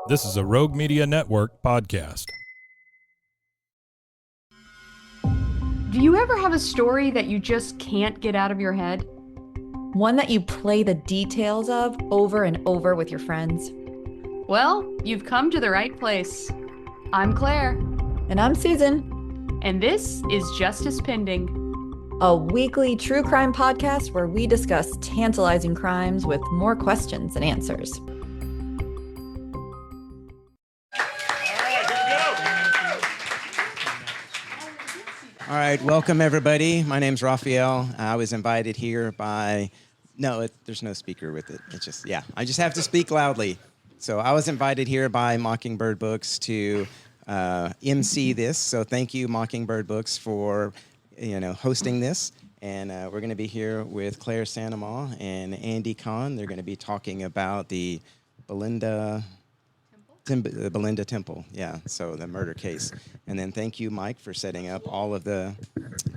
This is a Rogue Media Network podcast. Do you ever have a story that you just can't get out of your head? One that you play the details of over and over with your friends? Well, you've come to the right place. I'm Claire. And I'm Susan. And this is Justice Pending, a weekly true crime podcast where we discuss tantalizing crimes with more questions than answers. All right, welcome everybody. My name's Raphael. I was invited here by, there's no speaker with it. It's just, I just have to speak loudly. So I was invited here by Mockingbird Books to MC this. So thank you, Mockingbird Books, for hosting this. And we're going to be here with Claire Sandomal and Andy Kahan. They're going to be talking about the Belinda Temple, so the murder case. And then thank you, Mike, for setting up all of the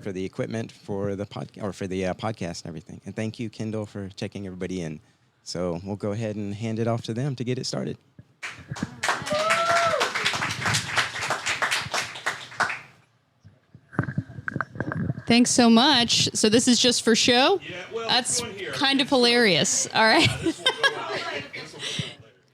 equipment for the podcast and everything. And thank you, Kendall, for checking everybody in. So we'll go ahead and hand it off to them to get it started. Thanks so much. So this is just for show? Yeah, well, that's kind of hilarious. All right.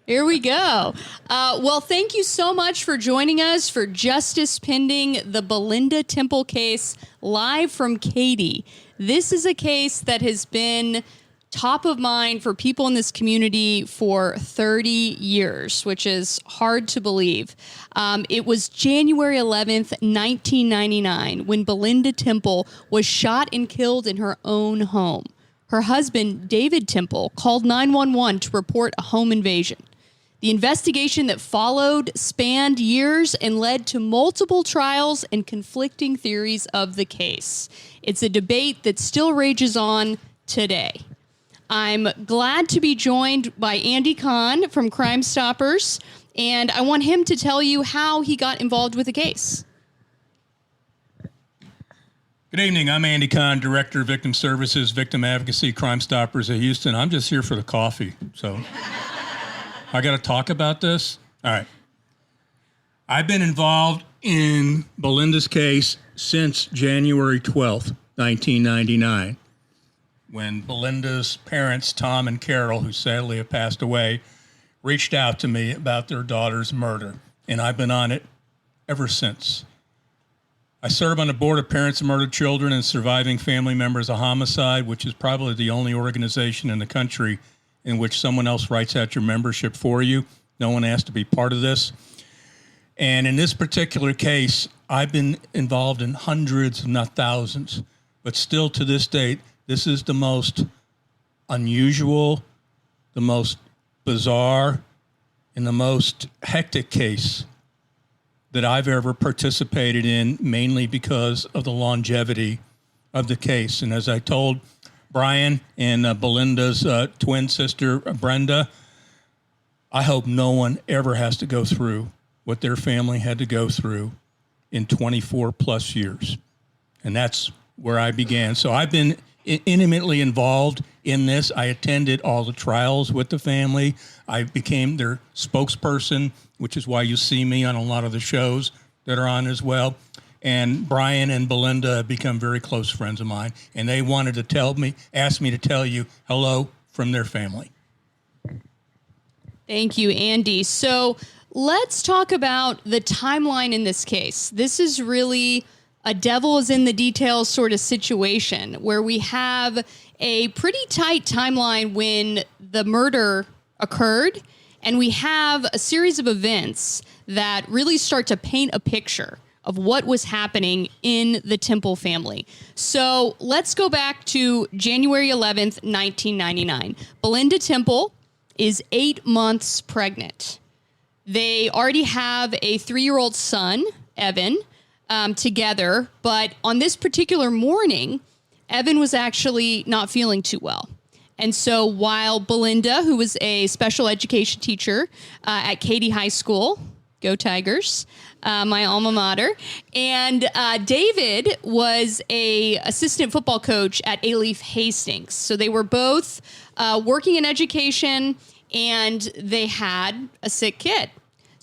Here we go. Well, thank you so much for joining us for Justice Pending, the Belinda Temple case, live from Katy. This is a case that has been top of mind for people in this community for 30 years, which is hard to believe. It was January 11th, 1999, when Belinda Temple was shot and killed in her own home. Her husband, David Temple, called 911 to report a home invasion. The investigation that followed spanned years and led to multiple trials and conflicting theories of the case. It's a debate that still rages on today. I'm glad to be joined by Andy Kahan from Crime Stoppers, and I want him to tell you how he got involved with the case. Good evening. I'm Andy Kahan, Director of Victim Services, Victim Advocacy, Crime Stoppers of Houston. I'm just here for the coffee, so I got to talk about this. All right. I've been involved in Belinda's case since January 12th, 1999, when Belinda's parents, Tom and Carol, who sadly have passed away, reached out to me about their daughter's murder, and I've been on it ever since. I serve on the board of Parents of Murdered Children and Surviving Family Members of Homicide, which is probably the only organization in the country in which someone else writes out your membership for you. No one has to be part of this. And in this particular case, I've been involved in hundreds, if not thousands, but still to this date, this is the most unusual, the most bizarre, and the most hectic case that I've ever participated in, mainly because of the longevity of the case. And as I told Brian and Belinda's twin sister, Brenda, I hope no one ever has to go through what their family had to go through in 24 plus years. And that's where I began. So I've been intimately involved in this. I attended all the trials with the family. I became their spokesperson, which is why you see me on a lot of the shows that are on as well. And Brian and Belinda have become very close friends of mine, and they wanted to ask me to tell you hello from their family. Thank you, Andy. So let's talk about the timeline in this case. This is really a devil is in the details sort of situation where we have a pretty tight timeline when the murder occurred, and we have a series of events that really start to paint a picture of what was happening in the Temple family. So let's go back to January 11th, 1999. Belinda Temple is 8 months pregnant. They already have a 3-year-old son, Evan, together. But on this particular morning, Evan was actually not feeling too well. And so while Belinda, who was a special education teacher at Katy High School, go Tigers, my alma mater, and David was a assistant football coach at A-Leaf Hastings. So they were both working in education, and they had a sick kid.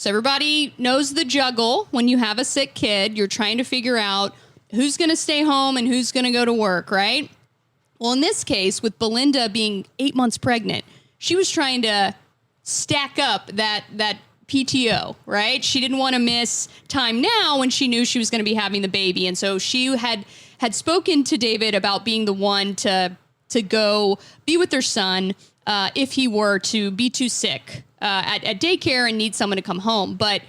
So everybody knows the juggle when you have a sick kid. You're trying to figure out who's going to stay home and who's going to go to work, right? Well, in this case, with Belinda being 8 months pregnant, she was trying to stack up that PTO, right? She didn't want to miss time now when she knew she was going to be having the baby. And so she had spoken to David about being the one to go be with their son if he were to be too sick at daycare and need someone to come home. But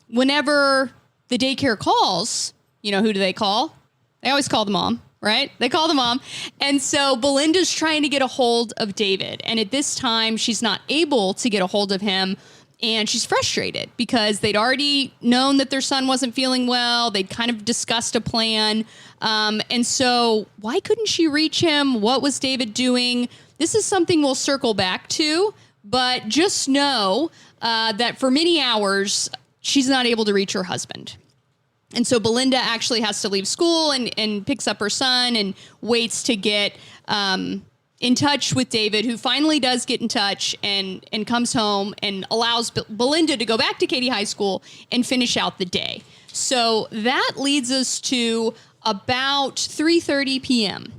whenever the daycare calls, you know, who do they call? They always call the mom, right? They call the mom. And so Belinda's trying to get a hold of David. And at this time, she's not able to get a hold of him. And she's frustrated because they'd already known that their son wasn't feeling well. They'd kind of discussed a plan. And so why couldn't she reach him? What was David doing? This is something we'll circle back to. But just know that for many hours, she's not able to reach her husband. And so Belinda actually has to leave school and picks up her son and waits to get in touch with David, who finally does get in touch and comes home and allows Belinda to go back to Katy High School and finish out the day. So that leads us to about 3:30 p.m.,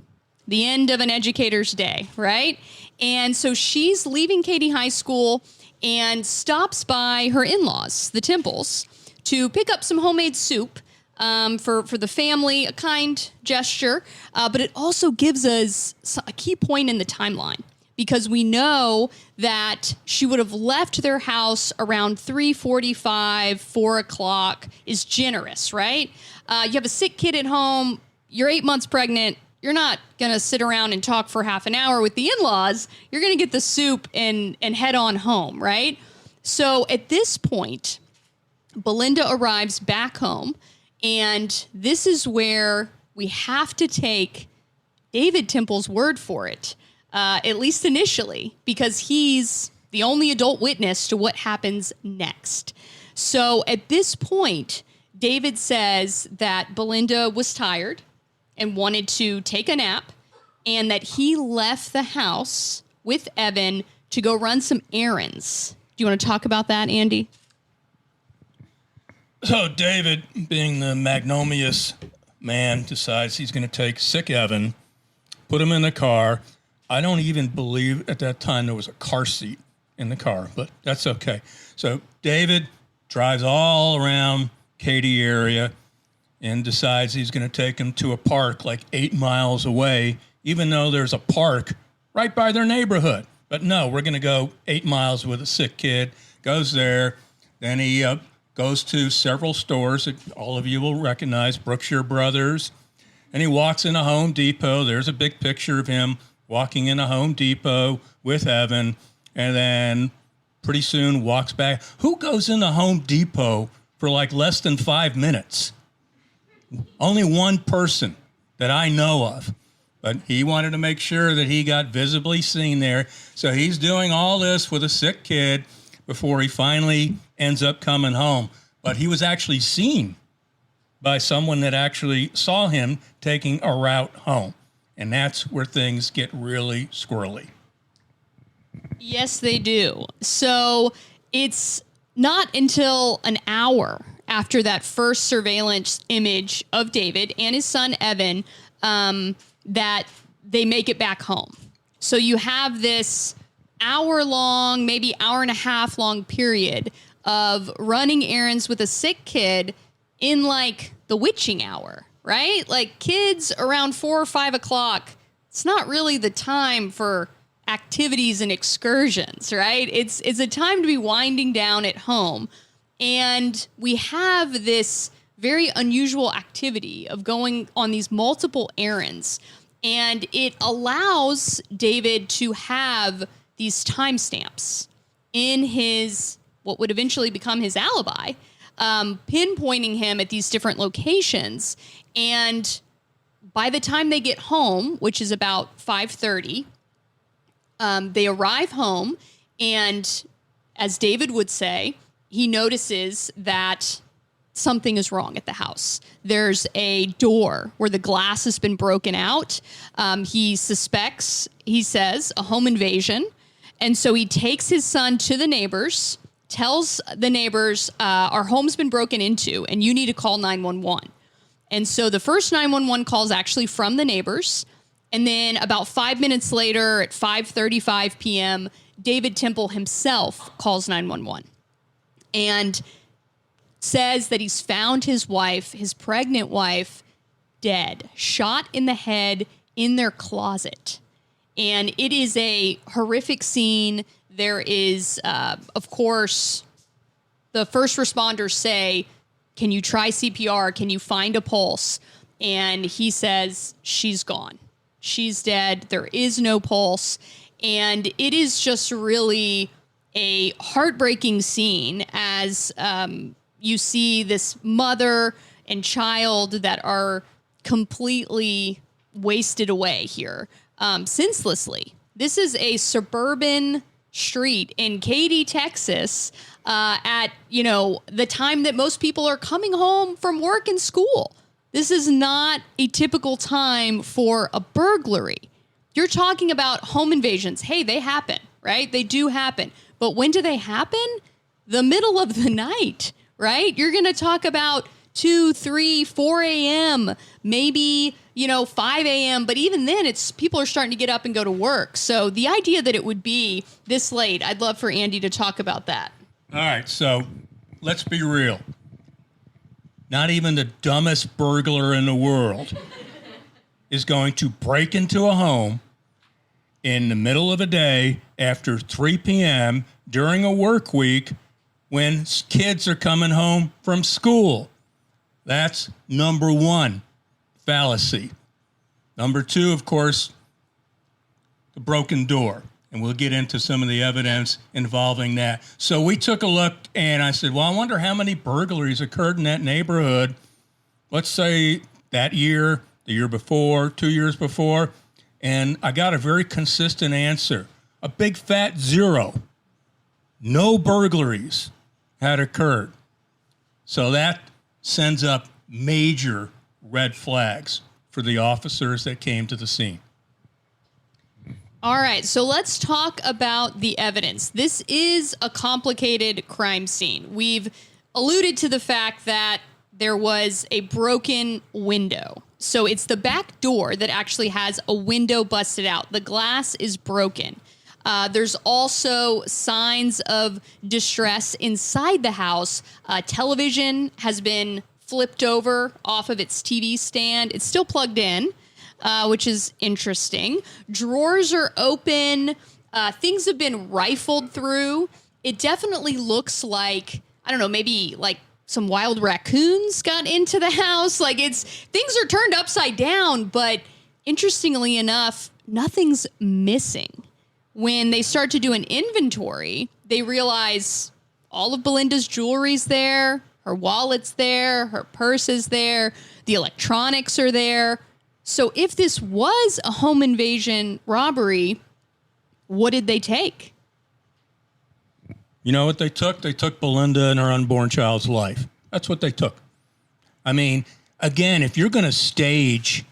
the end of an educator's day, right? And so she's leaving Katy High School and stops by her in-laws, the Temples, to pick up some homemade soup for the family, a kind gesture. But it also gives us a key point in the timeline because we know that she would have left their house around 3:45, 4 o'clock is generous, right? You have a sick kid at home. You're 8 months pregnant. You're not going to sit around and talk for half an hour with the in-laws. You're going to get the soup and head on home, right? So at this point, Belinda arrives back home, and this is where we have to take David Temple's word for it, at least initially, because he's the only adult witness to what happens next. So at this point, David says that Belinda was tired and wanted to take a nap, and that he left the house with Evan to go run some errands. Do you want to talk about that, Andy? So David, being the magnanimous man, decides he's going to take sick Evan, put him in the car. I don't even believe at that time there was a car seat in the car, but that's okay. So David drives all around Katy area and decides he's going to take him to a park like 8 miles away, even though there's a park right by their neighborhood. But no, we're going to go 8 miles with a sick kid, goes there. Then he goes to several stores that all of you will recognize, Brookshire Brothers. And he walks into Home Depot. There's a big picture of him walking into Home Depot with Evan. And then pretty soon walks back. Who goes into Home Depot for like less than 5 minutes? Only one person that I know of, but he wanted to make sure that he got visibly seen there. So he's doing all this with a sick kid before he finally ends up coming home. But he was actually seen by someone that actually saw him taking a route home. And that's where things get really squirrely. Yes, they do. So it's not until an hour after that first surveillance image of David and his son, Evan, that they make it back home. So you have this hour-long, maybe hour-and-a-half-long period of running errands with a sick kid in, like, the witching hour, right? Like, kids around 4 or 5 o'clock, it's not really the time for activities and excursions, right? It's a time to be winding down at home. And we have this very unusual activity of going on these multiple errands. And it allows David to have these timestamps in his, what would eventually become his alibi, pinpointing him at these different locations. And by the time they get home, which is about 5:30, they arrive home. And as David would say, he notices that something is wrong at the house. There's a door where the glass has been broken out. He suspects, he says, a home invasion. And so he takes his son to the neighbors tells the neighbors, our home's been broken into and you need to call 911. And so the first 911 call is actually from the neighbors. And then about 5 minutes later at 5:35 p.m., David Temple himself calls 911 and says that he's found his wife, his pregnant wife, dead, shot in the head in their closet. And it is a horrific scene. There is, of course, the first responders say, can you try CPR? Can you find a pulse? And he says, she's gone. She's dead. There is no pulse. And it is just really a heartbreaking scene as you see this mother and child that are completely wasted away here, senselessly. This is a suburban street in Katy, Texas, at, the time that most people are coming home from work and school. This is not a typical time for a burglary. You're talking about home invasions. Hey, they happen, right? They do happen. But when do they happen? The middle of the night, right? You're going to talk about 2, 3, 4 a.m., maybe, 5 a.m. But even then, people are starting to get up and go to work. So the idea that it would be this late, I'd love for Andy to talk about that. All right, so let's be real. Not even the dumbest burglar in the world is going to break into a home in the middle of a day after 3 p.m. during a work week when kids are coming home from school. That's number one fallacy. Number two, of course, the broken door. And we'll get into some of the evidence involving that. So we took a look, and I said, well, I wonder how many burglaries occurred in that neighborhood. Let's say that year, the year before, 2 years before. And I got a very consistent answer. A big fat 0. No burglaries had occurred. So that sends up major red flags for the officers that came to the scene. All right, so let's talk about the evidence. This is a complicated crime scene. We've alluded to the fact that there was a broken window. So it's the back door that actually has a window busted out. The glass is broken. There's also signs of distress inside the house. Television has been flipped over off of its TV stand. It's still plugged in, which is interesting. Drawers are open. Things have been rifled through. It definitely looks like, I don't know, maybe like some wild raccoons got into the house. Like things are turned upside down, but interestingly enough, nothing's missing. When they start to do an inventory, they realize all of Belinda's jewelry's there, her wallet's there, her purse is there, the electronics are there. So if this was a home invasion robbery, what did they take? You know what they took? They took Belinda and her unborn child's life. That's what they took. I mean, again, if you're going to stage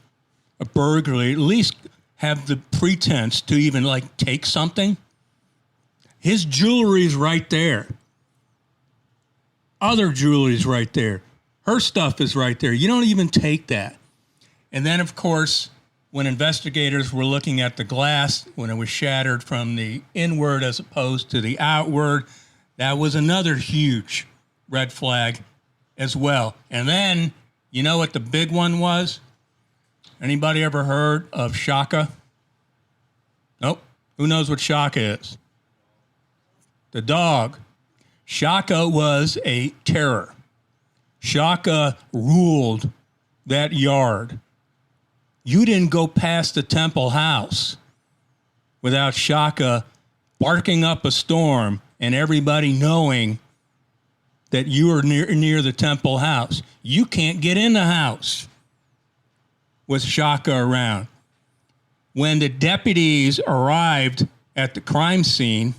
a burglary, at least have the pretense to even take something. His jewelry's right there. Other jewelry's right there. Her stuff is right there. You don't even take that. And then, of course, when investigators were looking at the glass, when it was shattered from the inward as opposed to the outward, that was another huge red flag as well. And then, you know what the big one was? Anybody ever heard of Shaka? Nope. Who knows what Shaka is? The dog. Shaka was a terror. Shaka ruled that yard. You didn't go past the Temple house without Shaka barking up a storm and everybody knowing that you were near the Temple house. You can't get in the house with Shaka around. When the deputies arrived at the crime scene,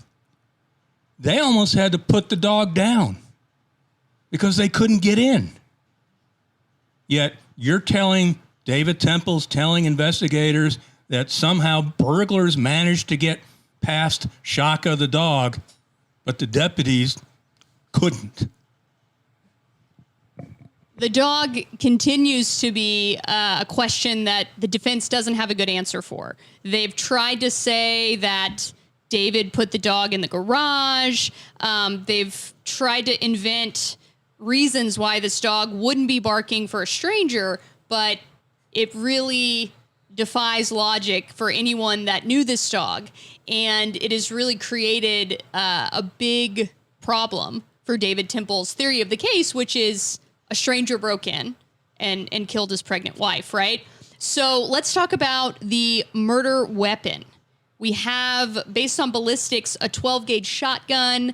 they almost had to put the dog down because they couldn't get in. Yet David Temple's telling investigators that somehow burglars managed to get past Shaka the dog, but the deputies couldn't. The dog continues to be a question that the defense doesn't have a good answer for. They've tried to say that David put the dog in the garage. They've tried to invent reasons why this dog wouldn't be barking for a stranger, but it really defies logic for anyone that knew this dog. And it has really created a big problem for David Temple's theory of the case, which is a stranger broke in and killed his pregnant wife, right? So let's talk about the murder weapon. We have, based on ballistics, a 12-gauge shotgun,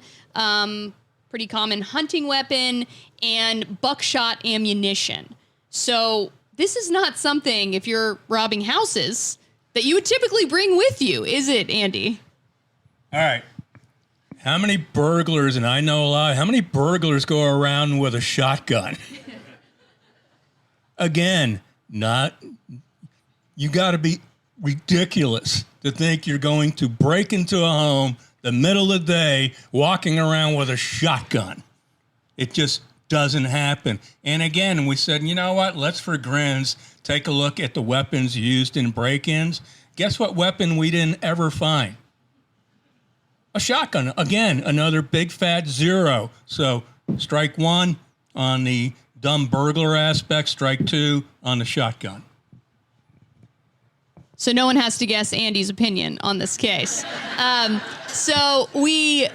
pretty common hunting weapon, and buckshot ammunition. So this is not something, if you're robbing houses, that you would typically bring with you, is it, Andy? All right. How many burglars, and I know a lot, how many burglars go around with a shotgun? Again, you got to be ridiculous to think you're going to break into a home the middle of the day walking around with a shotgun. It just doesn't happen. And again, we said, you know what? Let's, for grins, take a look at the weapons used in break-ins. Guess what weapon we didn't ever find? A shotgun. Again, another big fat zero. So strike one on the dumb burglar aspect, strike two on the shotgun. So no one has to guess Andy's opinion on this case. So we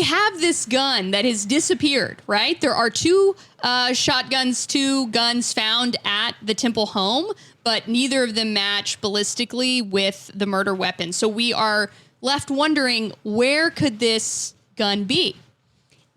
have this gun that has disappeared, right? There are two guns found at the Temple home, but neither of them match ballistically with the murder weapon. So we are left wondering, where could this gun be?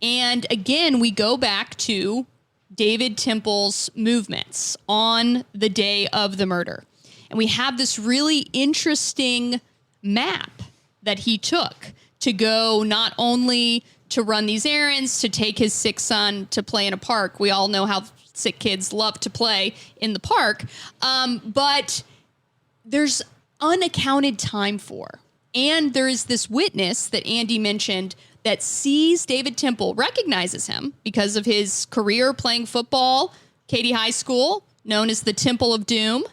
And again, we go back to David Temple's movements on the day of the murder. And we have this really interesting map that he took to go not only to run these errands, to take his sick son to play in a park. We all know how sick kids love to play in the park. But there's unaccounted time for. And there is this witness that Andy mentioned that sees David Temple, recognizes him because of his career playing football, Katy High School, known as the Temple of Doom.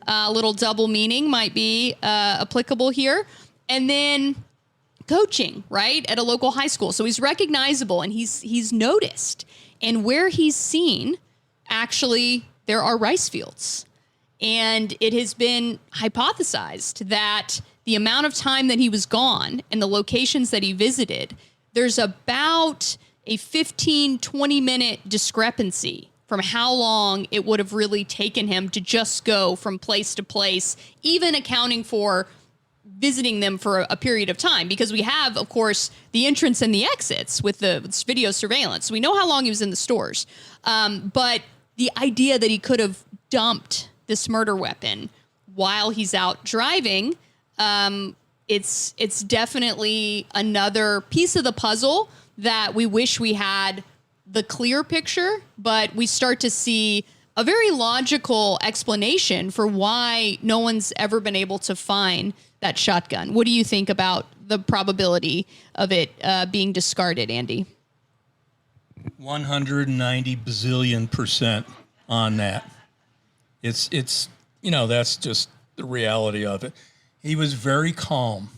A little double meaning might be applicable here. And then coaching, right, at a local high school. So he's recognizable and he's noticed. And where he's seen, actually, there are rice fields. And it has been hypothesized that the amount of time that he was gone and the locations that he visited, there's about a 15, 20-minute discrepancy from how long it would have really taken him to just go from place to place, even accounting for visiting them for a period of time. Because we have, of course, the entrance and the exits with the video surveillance. We know how long he was in the stores. But the idea that he could have dumped this murder weapon while he's out driving, it's definitely another piece of the puzzle that we wish we had the clear picture, but we start to see a very logical explanation for why no one's ever been able to find that shotgun. What do you think about the probability of it being discarded, Andy? 190 bazillion% on that. It's that's just the reality of it. He was very calm,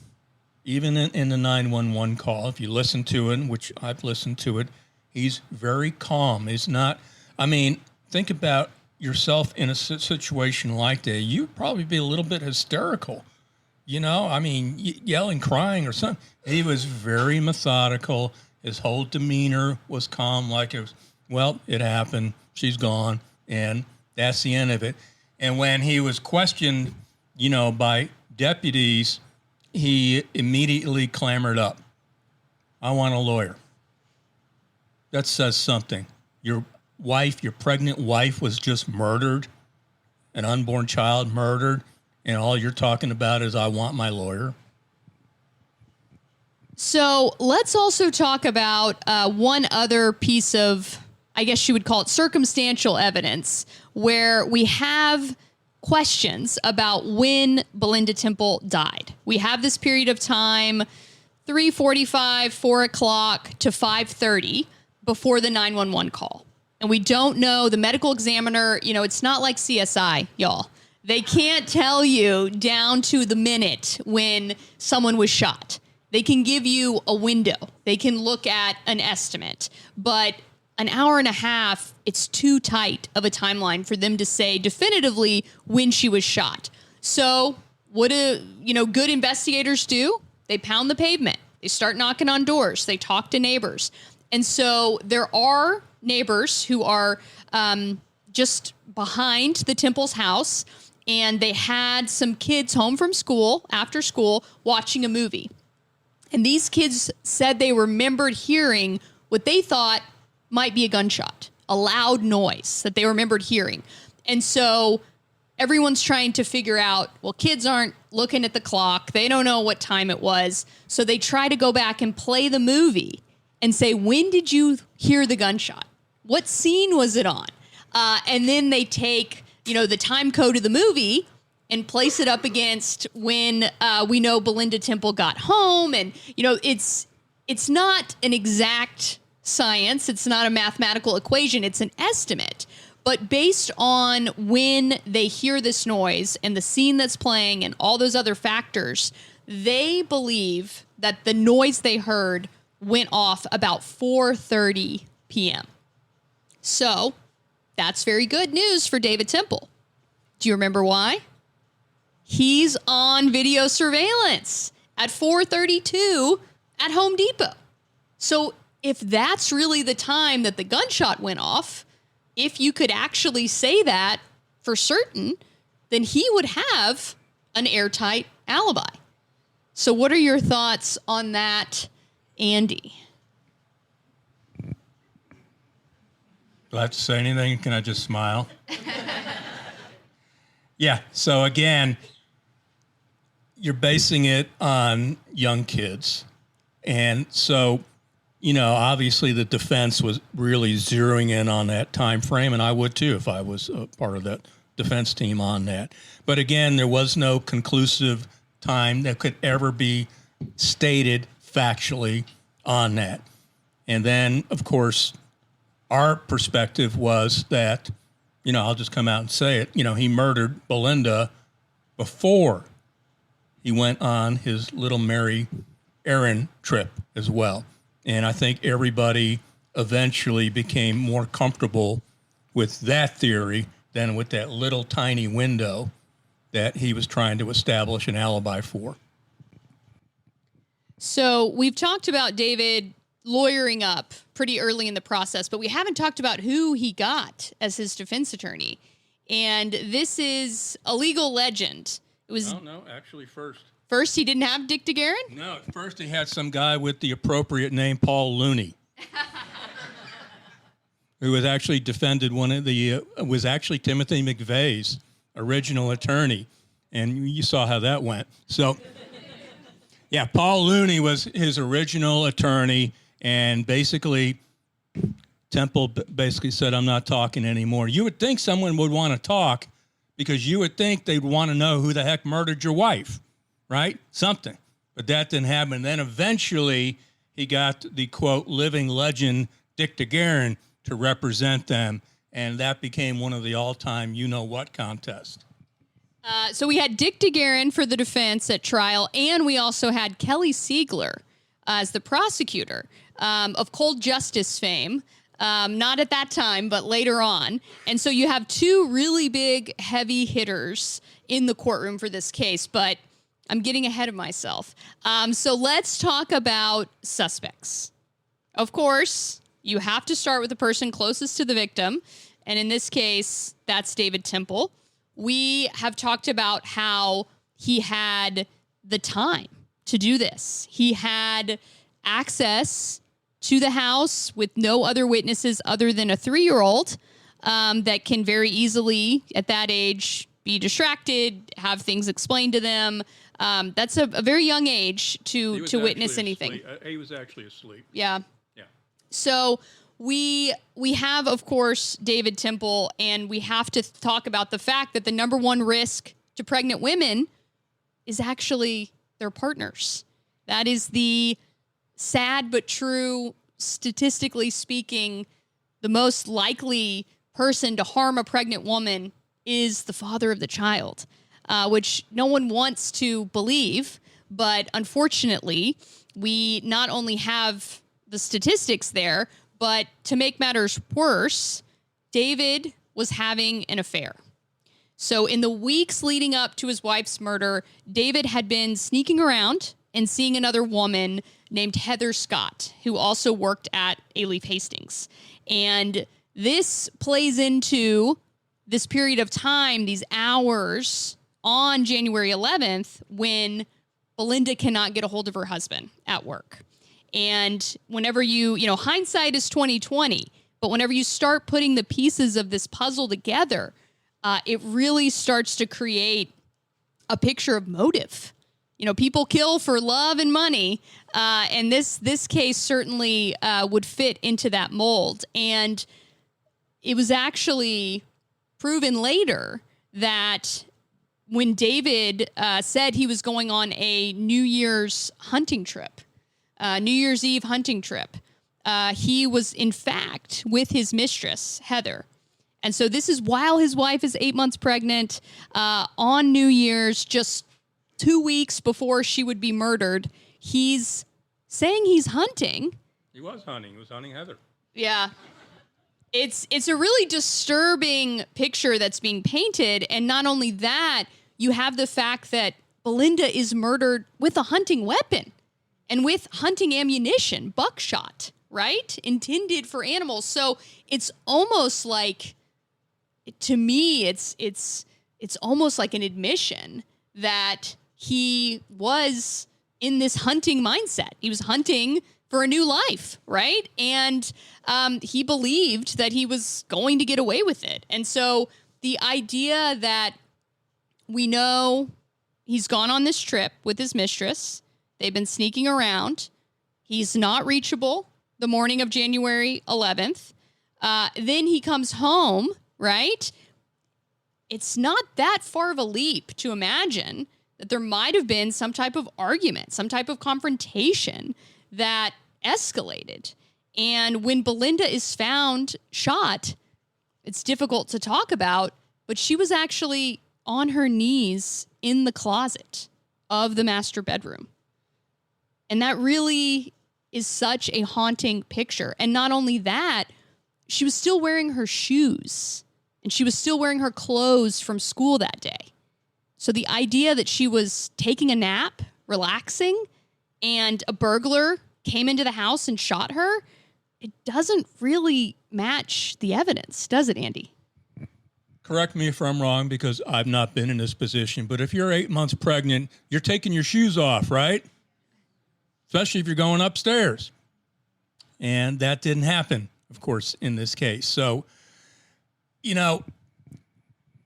even in the 911 call. If you listen to it, which I've listened to it, he's very calm. He's not, think about yourself in a situation like that. You'd probably be a little bit hysterical, yelling, crying or something. He was very methodical. His whole demeanor was calm, like it happened. She's gone. And that's the end of it. And when he was questioned, by deputies, he immediately clamored up, "I want a lawyer." That says something. Your pregnant wife was just murdered, an unborn child murdered, and all you're talking about is, "I want my lawyer." So let's also talk about one other piece of, I guess you would call it circumstantial evidence, where we have questions about when Belinda Temple died. We have this period of time, 3:45, 4 o'clock to 5:30, before the 911 call. And we don't know, the medical examiner, it's not like CSI, y'all. They can't tell you down to the minute when someone was shot. They can give you a window. They can look at an estimate. But an hour and a half, it's too tight of a timeline for them to say definitively when she was shot. So what do, good investigators do? They pound the pavement. They start knocking on doors. They talk to neighbors. And so there are neighbors who are just behind the Temple's house, and they had some kids home from school, after school, watching a movie. And these kids said they remembered hearing what they thought might be a gunshot, a loud noise that they remembered hearing. And so everyone's trying to figure out, well, kids aren't looking at the clock. They don't know what time it was. So they try to go back and play the movie and say, when did you hear the gunshot? What scene was it on? And then they take, the time code of the movie and place it up against when we know Belinda Temple got home. And, it's not an exact science. It's not a mathematical equation. It's an estimate. But based on when they hear this noise and the scene that's playing and all those other factors, they believe that the noise they heard went off about 4:30 p.m. So that's very good news for David Temple. Do you remember why? He's on video surveillance at 4:32 at Home Depot. So if that's really the time that the gunshot went off, if you could actually say that for certain, then he would have an airtight alibi. So what are your thoughts on that, Andy? Do I have to say anything? Can I just smile? Yeah, so again, you're basing it on young kids. And so, obviously the defense was really zeroing in on that time frame, and I would too if I was a part of that defense team on that. But again, there was no conclusive time that could ever be stated factually on that. And then, of course, our perspective was that, I'll just come out and say it, he murdered Belinda before he went on his Little Mary errand trip as well. And I think everybody eventually became more comfortable with that theory than with that little tiny window that he was trying to establish an alibi for. So we've talked about David lawyering up pretty early in the process, but we haven't talked about who he got as his defense attorney. And this is a legal legend. It was actually first. First, he didn't have Dick DeGuerin? No, at first he had some guy with the appropriate name, Paul Looney, who was actually defended was actually Timothy McVeigh's original attorney. And you saw how that went. So, yeah, Paul Looney was his original attorney, and basically Temple basically said, I'm not talking anymore. You would think someone would want to talk because you would think they'd want to know who the heck murdered your wife. Right? Something. But that didn't happen. Then eventually he got the, quote, living legend Dick DeGuerin to represent them, and that became one of the all-time you-know-what contests. So we had Dick DeGuerin for the defense at trial, and we also had Kelly Siegler as the prosecutor of Cold Justice fame. Not at that time, but later on. And so you have two really big, heavy hitters in the courtroom for this case, but I'm getting ahead of myself. So let's talk about suspects. Of course, you have to start with the person closest to the victim. And in this case, that's David Temple. We have talked about how he had the time to do this. He had access to the house with no other witnesses other than a 3-year-old that can very easily, at that age, be distracted, have things explained to them. That's a very young age to witness anything. He was actually asleep. Yeah. Yeah. So we have, of course, David Temple, and we have to talk about the fact that the number one risk to pregnant women is actually their partners. That is the sad but true statistically speaking, the most likely person to harm a pregnant woman is the father of the child, which no one wants to believe. But unfortunately, we not only have the statistics there, but to make matters worse, David was having an affair. So in the weeks leading up to his wife's murder, David had been sneaking around and seeing another woman named Heather Scott, who also worked at Alief Hastings. And this plays into this period of time, these hours on January 11th, when Belinda cannot get a hold of her husband at work. And whenever you hindsight is 20/20, but whenever you start putting the pieces of this puzzle together, it really starts to create a picture of motive. People kill for love and money, and this case certainly would fit into that mold. And it was actually proven later that when David said he was going on a New Year's hunting trip, New Year's Eve hunting trip, he was in fact with his mistress, Heather. And so this is while his wife is 8 months pregnant, on New Year's, just 2 weeks before she would be murdered. He's saying he's hunting. He was hunting. He was hunting Heather. Yeah. It's a really disturbing picture that's being painted. And not only that, you have the fact that Belinda is murdered with a hunting weapon and with hunting ammunition, buckshot, right? Intended for animals. So it's almost like, to me, it's almost like an admission that he was in this hunting mindset. He was hunting for a new life, right? And he believed that he was going to get away with it. And so the idea that we know he's gone on this trip with his mistress, they've been sneaking around, he's not reachable the morning of January 11th, then he comes home, right? It's not that far of a leap to imagine that there might have been some type of argument, some type of confrontation that escalated. And when Belinda is found shot, it's difficult to talk about, but she was actually on her knees in the closet of the master bedroom. And that really is such a haunting picture. And not only that, she was still wearing her shoes and she was still wearing her clothes from school that day. So the idea that she was taking a nap, relaxing, and a burglar came into the house and shot her, it doesn't really match the evidence, does it, Andy? Correct me if I'm wrong, because I've not been in this position, but if you're 8 months pregnant, you're taking your shoes off, right? Especially if you're going upstairs. And that didn't happen, of course, in this case. So,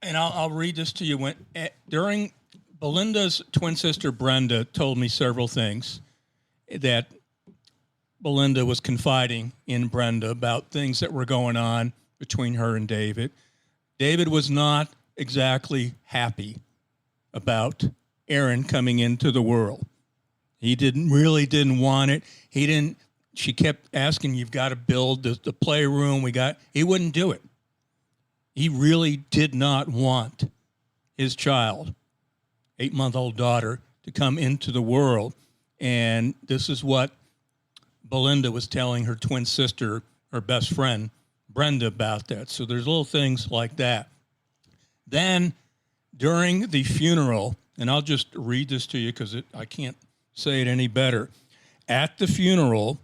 and I'll read this to you. During Belinda's twin sister, Brenda, told me several things that Belinda was confiding in Brenda about things that were going on between her and David. David was not exactly happy about Aaron coming into the world. He didn't want it. She kept asking, you've got to build the playroom. He wouldn't do it. He really did not want his child, 8-month-old daughter, to come into the world. And this is what Belinda was telling her twin sister, her best friend, Brenda, about that. So there's little things like that. Then during the funeral, and I'll just read this to you because I can't say it any better. At the funeral,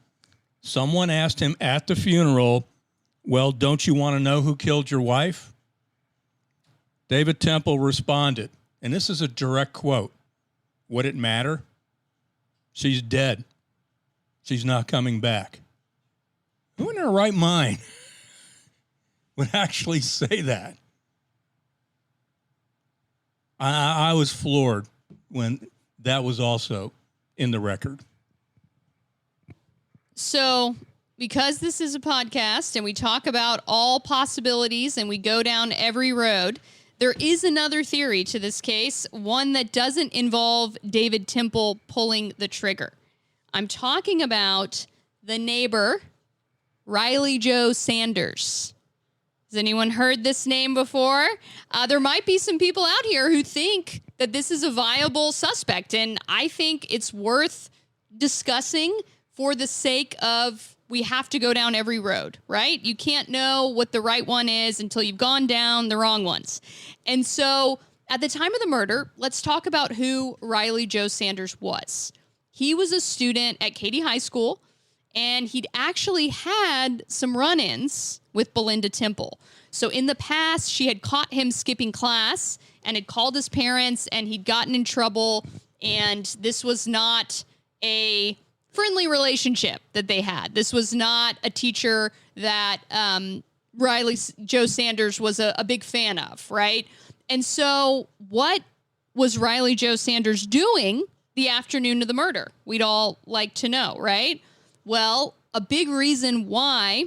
someone asked him at the funeral, well, don't you want to know who killed your wife? David Temple responded, and this is a direct quote, would it matter? She's dead. She's not coming back. Who in their right mind would actually say that? I was floored when that was also in the record. So, because this is a podcast and we talk about all possibilities and we go down every road, there is another theory to this case, one that doesn't involve David Temple pulling the trigger. I'm talking about the neighbor Riley Joe Sanders. Has anyone heard this name before? There might be some people out here who think that this is a viable suspect, and I think it's worth discussing for the sake of we have to go down every road, right? You can't know what the right one is until you've gone down the wrong ones. And so at the time of the murder, let's talk about who Riley Joe Sanders was. He was a student at Katy High School, and he'd actually had some run-ins with Belinda Temple. So in the past, she had caught him skipping class and had called his parents, and he'd gotten in trouble, and this was not a friendly relationship that they had. This was not a teacher that Riley Joe Sanders was a big fan of, right? And so what was Riley Joe Sanders doing the afternoon of the murder? We'd all like to know, right? Well, a big reason why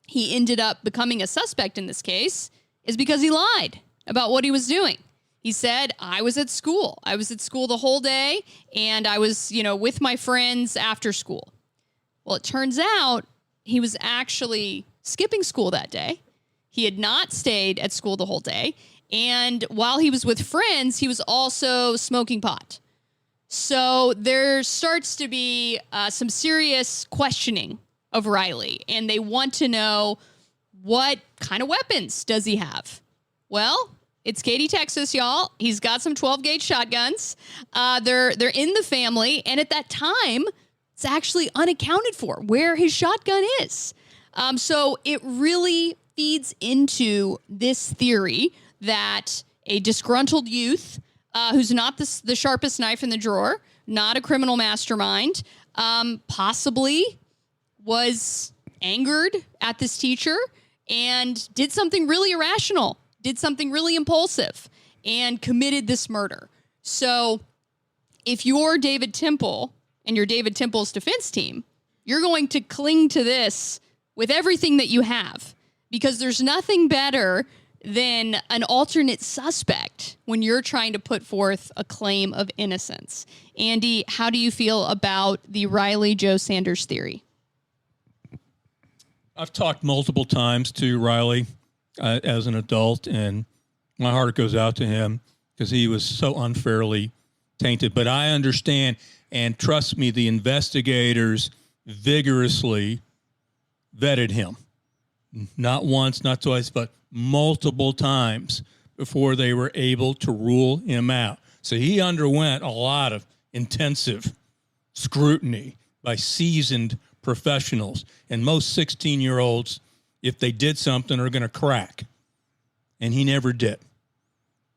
he ended up becoming a suspect in this case is because he lied about what he was doing. He said, I was at school. I was at school the whole day, and I was, with my friends after school. Well, it turns out he was actually skipping school that day. He had not stayed at school the whole day. And while he was with friends, he was also smoking pot. So there starts to be some serious questioning of Riley, and they want to know, what kind of weapons does he have? Well, it's Katy, Texas, y'all. He's got some 12-gauge shotguns. They're in the family, and at that time, it's actually unaccounted for where his shotgun is. So it really feeds into this theory that a disgruntled youth who's not the sharpest knife in the drawer, not a criminal mastermind, possibly was angered at this teacher and did something really irrational, did something really impulsive, and committed this murder. So if you're David Temple and you're David Temple's defense team, you're going to cling to this with everything that you have, because there's nothing better than an alternate suspect when you're trying to put forth a claim of innocence. Andy, how do you feel about the Riley Joe Sanders theory? I've talked multiple times to Riley as an adult, and my heart goes out to him because he was so unfairly tainted. But I understand, and trust me, the investigators vigorously vetted him. Not once, not twice, but multiple times before they were able to rule him out. So he underwent a lot of intensive scrutiny by seasoned professionals. And most 16-year-olds, if they did something, are going to crack. And he never did.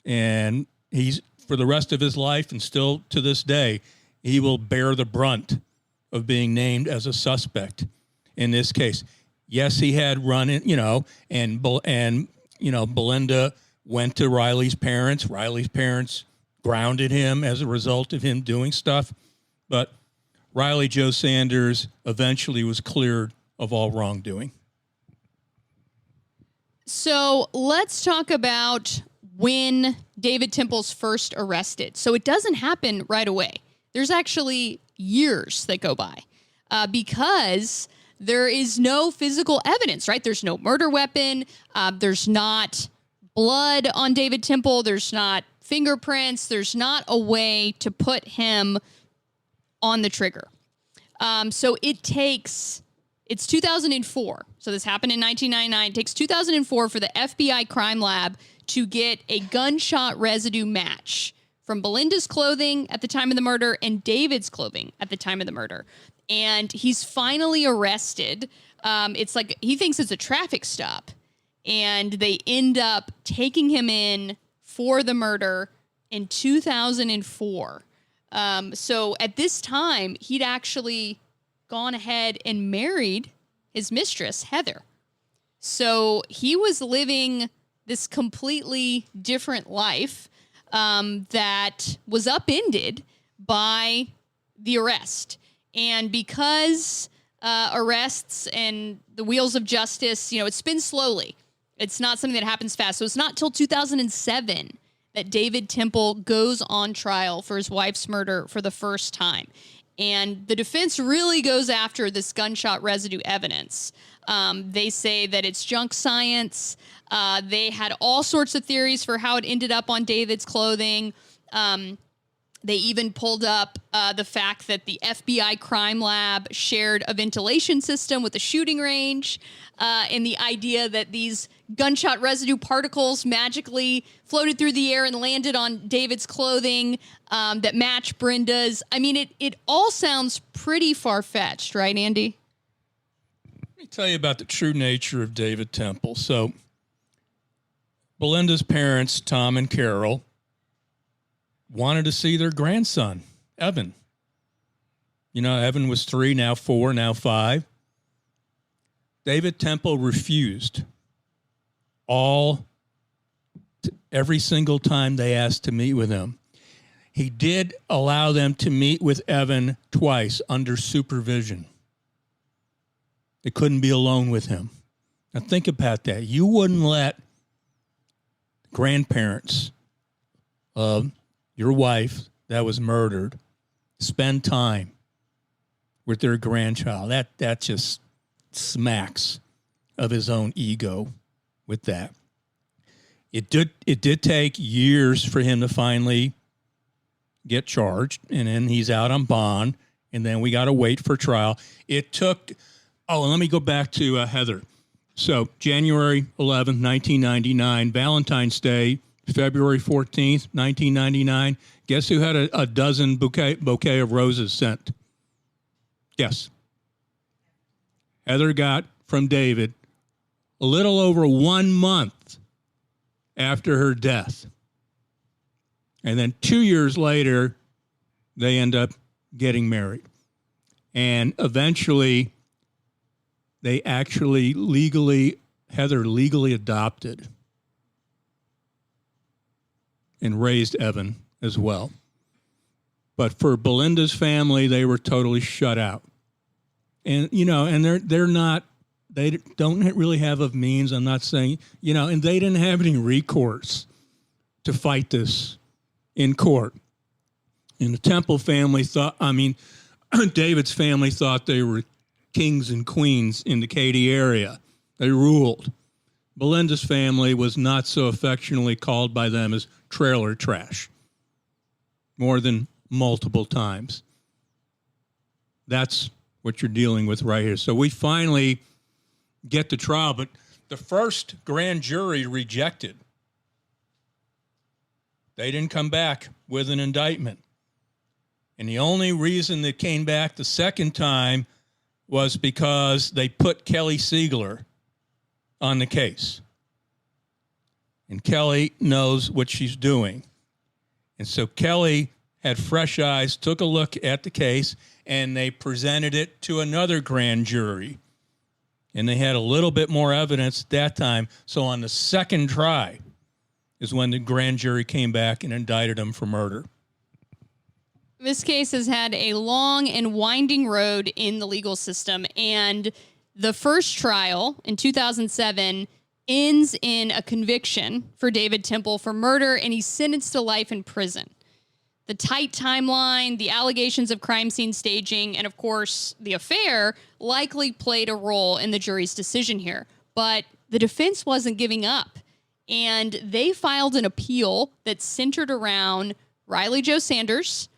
And he's, for the rest of his life and still to this day, he will bear the brunt of being named as a suspect in this case. Yes, he had run in, and Belinda went to Riley's parents. Riley's parents grounded him as a result of him doing stuff. But Riley Joe Sanders eventually was cleared of all wrongdoing. So let's talk about when David Temple's first arrested. So it doesn't happen right away. There's actually years that go by because there is no physical evidence, right? There's no murder weapon. There's not blood on David Temple. There's not fingerprints. There's not a way to put him on the trigger. So it's 2004. So this happened in 1999. It takes 2004 for the FBI crime lab to get a gunshot residue match from Belinda's clothing at the time of the murder and David's clothing at the time of the murder. And he's finally arrested. It's like he thinks it's a traffic stop. And they end up taking him in for the murder in 2004. So at this time, he'd actually gone ahead and married his mistress, Heather. So he was living this completely different life that was upended by the arrest. And because arrests and the wheels of justice, it spins slowly. It's not something that happens fast. So it's not till 2007 that David Temple goes on trial for his wife's murder for the first time. And the defense really goes after this gunshot residue evidence. They say that it's junk science. They had all sorts of theories for how it ended up on David's clothing. They even pulled up the fact that the FBI crime lab shared a ventilation system with the shooting range, and the idea that these gunshot residue particles magically floated through the air and landed on David's clothing that match Brenda's. I mean, it all sounds pretty far-fetched, right, Andy? Let me tell you about the true nature of David Temple. So, Belinda's parents, Tom and Carol, wanted to see their grandson, Evan. You know, Evan was 3, now 4, now 5. David Temple refused every single time they asked to meet with him. He did allow them to meet with Evan twice under supervision. They couldn't be alone with him. Now think about that. You wouldn't let grandparents of your wife that was murdered spend time with their grandchild. That just smacks of his own ego with that. It did take years for him to finally get charged, and then he's out on bond, and then we got to wait for trial. It took, and let me go back to Heather. So January 11th, 1999, Valentine's Day, February 14th, 1999. Guess who had a dozen bouquet of roses sent? Guess. Heather got from David a little over 1 month after her death. And then 2 years later, they end up getting married. And eventually, they actually Heather legally adopted and raised Evan as well. But for Belinda's family, they were totally shut out. And, you know, and they don't really have a means. I'm not saying, you know, and they didn't have any recourse to fight this in court. And the Temple family David's family thought they were kings and queens in the Katy area. They ruled. Belinda's family was not so affectionately called by them as trailer trash more than multiple times. That's what you're dealing with right here. So we finally get to trial, but the first grand jury rejected. They didn't come back with an indictment. And the only reason they came back the second time was because they put Kelly Siegler on the case. And Kelly knows what she's doing. And so Kelly had fresh eyes, took a look at the case, and they presented it to another grand jury. And they had a little bit more evidence that time. So on the second try is when the grand jury came back and indicted him for murder. This case has had a long and winding road in the legal system, and the first trial in 2007 ends in a conviction for David Temple for murder, and he's sentenced to life in prison. The tight timeline, the allegations of crime scene staging, and of course, the affair likely played a role in the jury's decision here. But the defense wasn't giving up, and they filed an appeal that centered around Riley Joe Sanders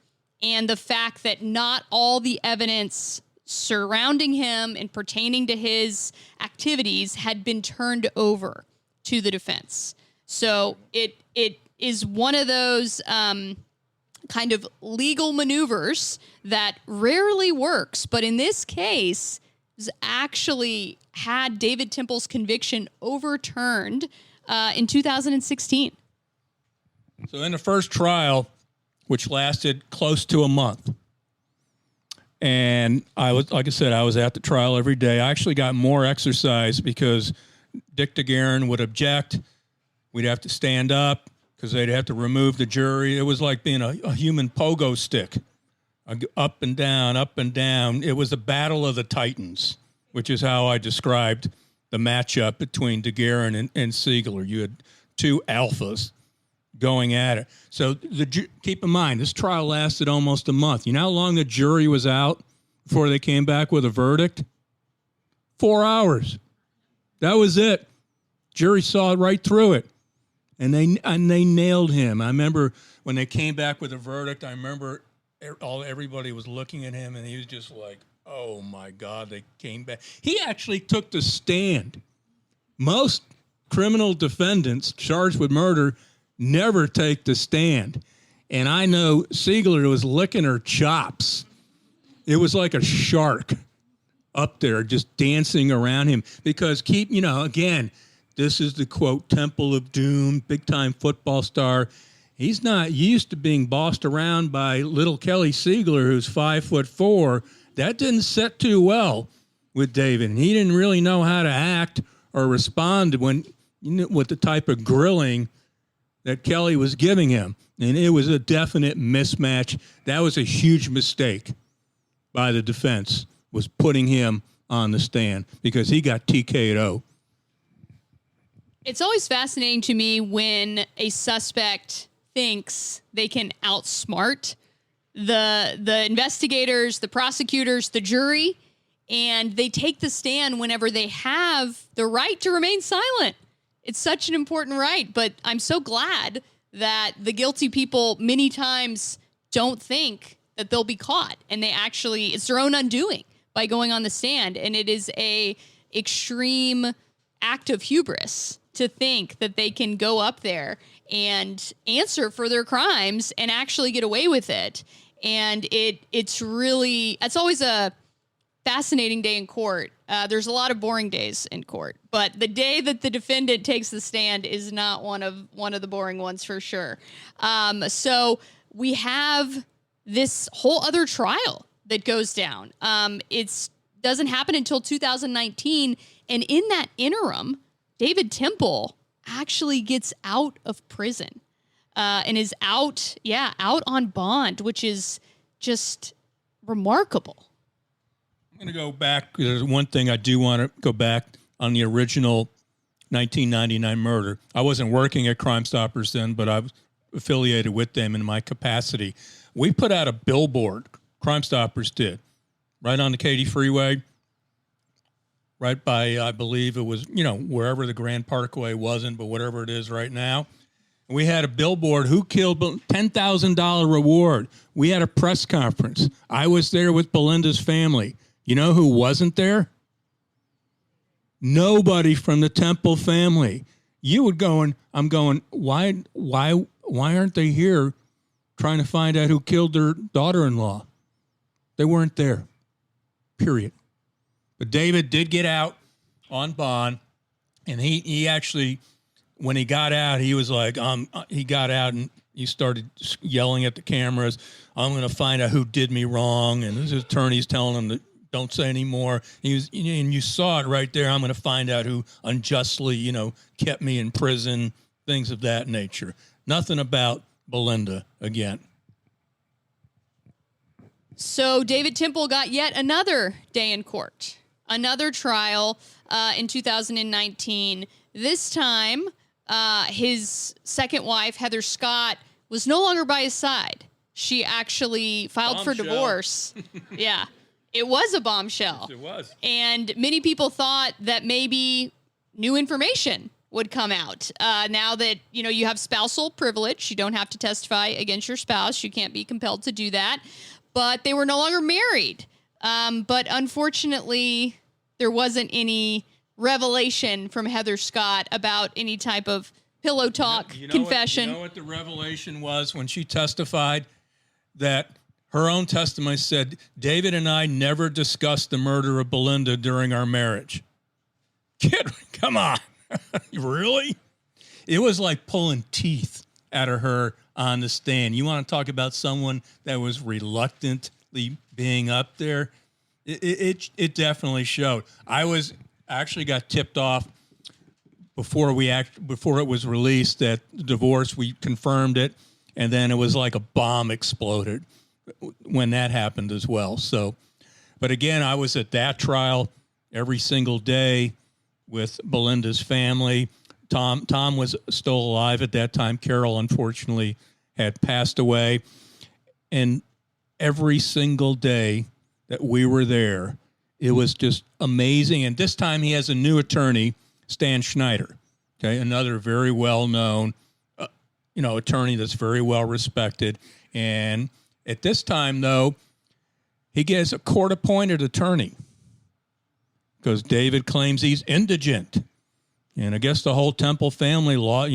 and the fact that not all the evidence surrounding him and pertaining to his activities had been turned over to the defense. So it is one of those kind of legal maneuvers that rarely works, but in this case, actually had David Temple's conviction overturned in 2016. So in the first trial, which lasted close to a month, and I was, like I said, I was at the trial every day. I actually got more exercise because Dick DeGuerin would object. We'd have to stand up because they'd have to remove the jury. It was like being a human pogo stick, up and down, up and down. It was a battle of the titans, which is how I described the matchup between DeGuerin and Siegler. You had two alphas going at it. So keep in mind, this trial lasted almost a month. You know how long the jury was out before they came back with a verdict? 4 hours. That was it. Jury saw right through it, and they nailed him. I remember when they came back with a verdict. I remember everybody was looking at him, and he was just like, "Oh my God!" They came back. He actually took the stand. Most criminal defendants charged with murder never take the stand, and I know Siegler was licking her chops. It was like a shark up there just dancing around him because again, this is the quote Temple of Doom, big time football star. He's not used to being bossed around by little Kelly Siegler, who's 5'4". That didn't set too well with David, and he didn't really know how to act or respond with the type of grilling that Kelly was giving him, and it was a definite mismatch. That was a huge mistake by the defense, was putting him on the stand because he got TK'd. It's always fascinating to me when a suspect thinks they can outsmart the investigators, the prosecutors, the jury, and they take the stand whenever they have the right to remain silent. It's such an important right, but I'm so glad that the guilty people many times don't think that they'll be caught, and it's their own undoing by going on the stand, and it is a extreme act of hubris to think that they can go up there and answer for their crimes and actually get away with it. And it's always a fascinating day in court. There's a lot of boring days in court, but the day that the defendant takes the stand is not one of the boring ones for sure. So we have this whole other trial that goes down. It doesn't happen until 2019, and in that interim, David Temple actually gets out of prison and is out on bond, which is just remarkable. I'm going to go back. There's one thing I do want to go back on the original 1999 murder. I wasn't working at Crime Stoppers then, but I was affiliated with them in my capacity. We put out a billboard, Crime Stoppers did, right on the Katy freeway, right by, I believe it was, wherever the Grand Parkway wasn't, but whatever it is right now. And we had a billboard, who killed, $10,000 reward. We had a press conference. I was there with Belinda's family. You know who wasn't there? Nobody from the Temple family. I'm going, why aren't they here trying to find out who killed their daughter-in-law? They weren't there, period. But David did get out on bond, and he actually, when he got out, he was like, he got out and he started yelling at the cameras, "I'm going to find out who did me wrong," and his attorney's telling him to don't say anymore. And you saw it right there. I'm going to find out who unjustly, kept me in prison, things of that nature. Nothing about Belinda again. So David Temple got yet another day in court, another trial in 2019. This time, his second wife, Heather Scott, was no longer by his side. She actually filed for divorce. Yeah, it was a bombshell. Yes, it was. And many people thought that maybe new information would come out. Now that, you have spousal privilege, you don't have to testify against your spouse. You can't be compelled to do that. But they were no longer married. But unfortunately, there wasn't any revelation from Heather Scott about any type of pillow talk, confession. You know what the revelation was when she testified? That her own testimony said, David and I never discussed the murder of Belinda during our marriage. Kid, come on. Really? It was like pulling teeth out of her on the stand. You want to talk about someone that was reluctantly being up there? It definitely showed. I actually got tipped off before it was released that the divorce. We confirmed it, and then it was like a bomb exploded when that happened as well. So, but again, I was at that trial every single day with Belinda's family, Tom was still alive at that time. Carol, unfortunately, had passed away. And every single day that we were there, it was just amazing. And this time he has a new attorney, Stan Schneider, okay, another very well-known, attorney that's very well respected. And at this time, though, he gets a court-appointed attorney because David claims he's indigent. And I guess the whole Temple family law,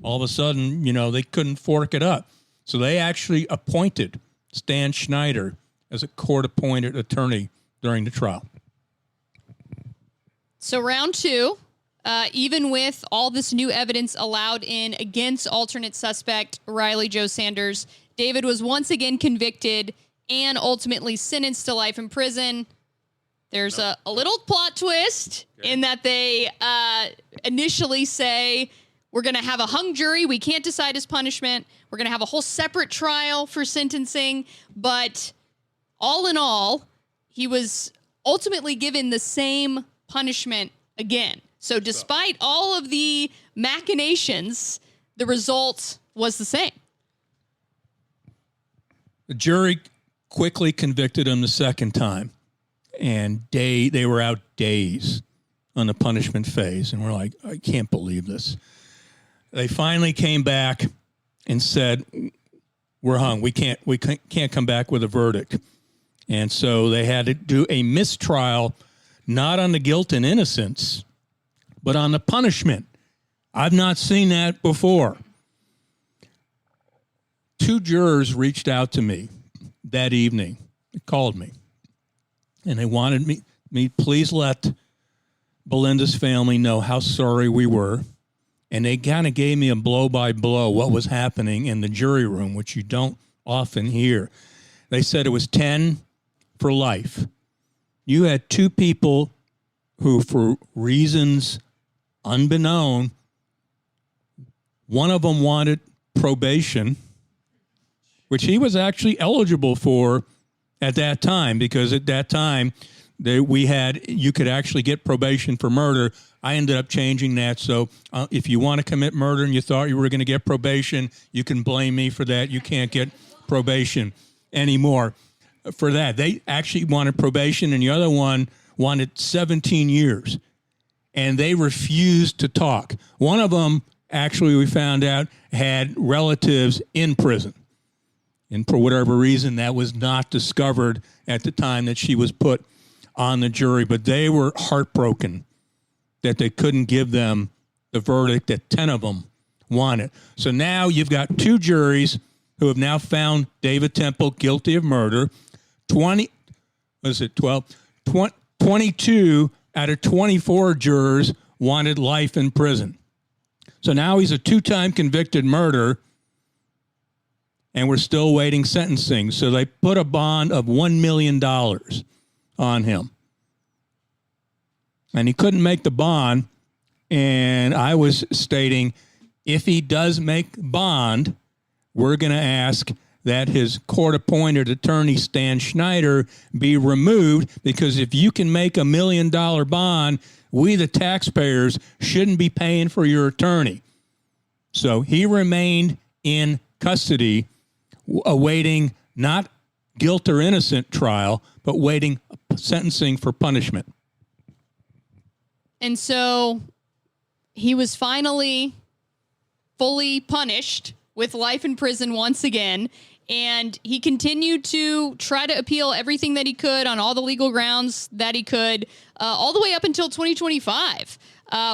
all of a sudden, they couldn't fork it up. So they actually appointed Stan Schneider as a court-appointed attorney during the trial. So round two, even with all this new evidence allowed in against alternate suspect Riley Joe Sanders, David was once again convicted and ultimately sentenced to life in prison. There's a little plot twist in that they initially say, we're going to have a hung jury. We can't decide his punishment. We're going to have a whole separate trial for sentencing. But all in all, he was ultimately given the same punishment again. So despite all of the machinations, the result was the same. The jury quickly convicted him the second time. And they were out days on the punishment phase. And we're like, I can't believe this. They finally came back and said, we're hung. We can't come back with a verdict. And so they had to do a mistrial, not on the guilt and innocence, but on the punishment. I've not seen that before. 2 jurors reached out to me that evening. They called me. And they wanted me please let Belinda's family know how sorry we were. And they kind of gave me a blow-by-blow what was happening in the jury room, which you don't often hear. They said it was 10 for life. You had 2 people who, for reasons unbeknown, one of them wanted probation, which he was actually eligible for at that time, because at that time you could actually get probation for murder. I ended up changing that. So if you want to commit murder and you thought you were going to get probation, you can blame me for that. You can't get probation anymore for that. They actually wanted probation, and the other one wanted 17 years. And they refused to talk. One of them, actually, we found out, had relatives in prison. And for whatever reason, that was not discovered at the time that she was put on the jury. But they were heartbroken that they couldn't give them the verdict that 10 of them wanted. So now you've got 2 juries who have now found David Temple guilty of murder. 22 out of 24 jurors wanted life in prison. So now he's a 2-time convicted murderer, and we're still waiting sentencing. So they put a bond of $1 million on him. And he couldn't make the bond. And I was stating, if he does make bond, we're going to ask that his court-appointed attorney, Stan Schneider, be removed, because if you can make $1 million bond, we, the taxpayers, shouldn't be paying for your attorney. So he remained in custody, awaiting not guilt or innocent trial, but waiting sentencing for punishment. And so he was finally fully punished with life in prison once again. And he continued to try to appeal everything that he could on all the legal grounds that he could, all the way up until 2025,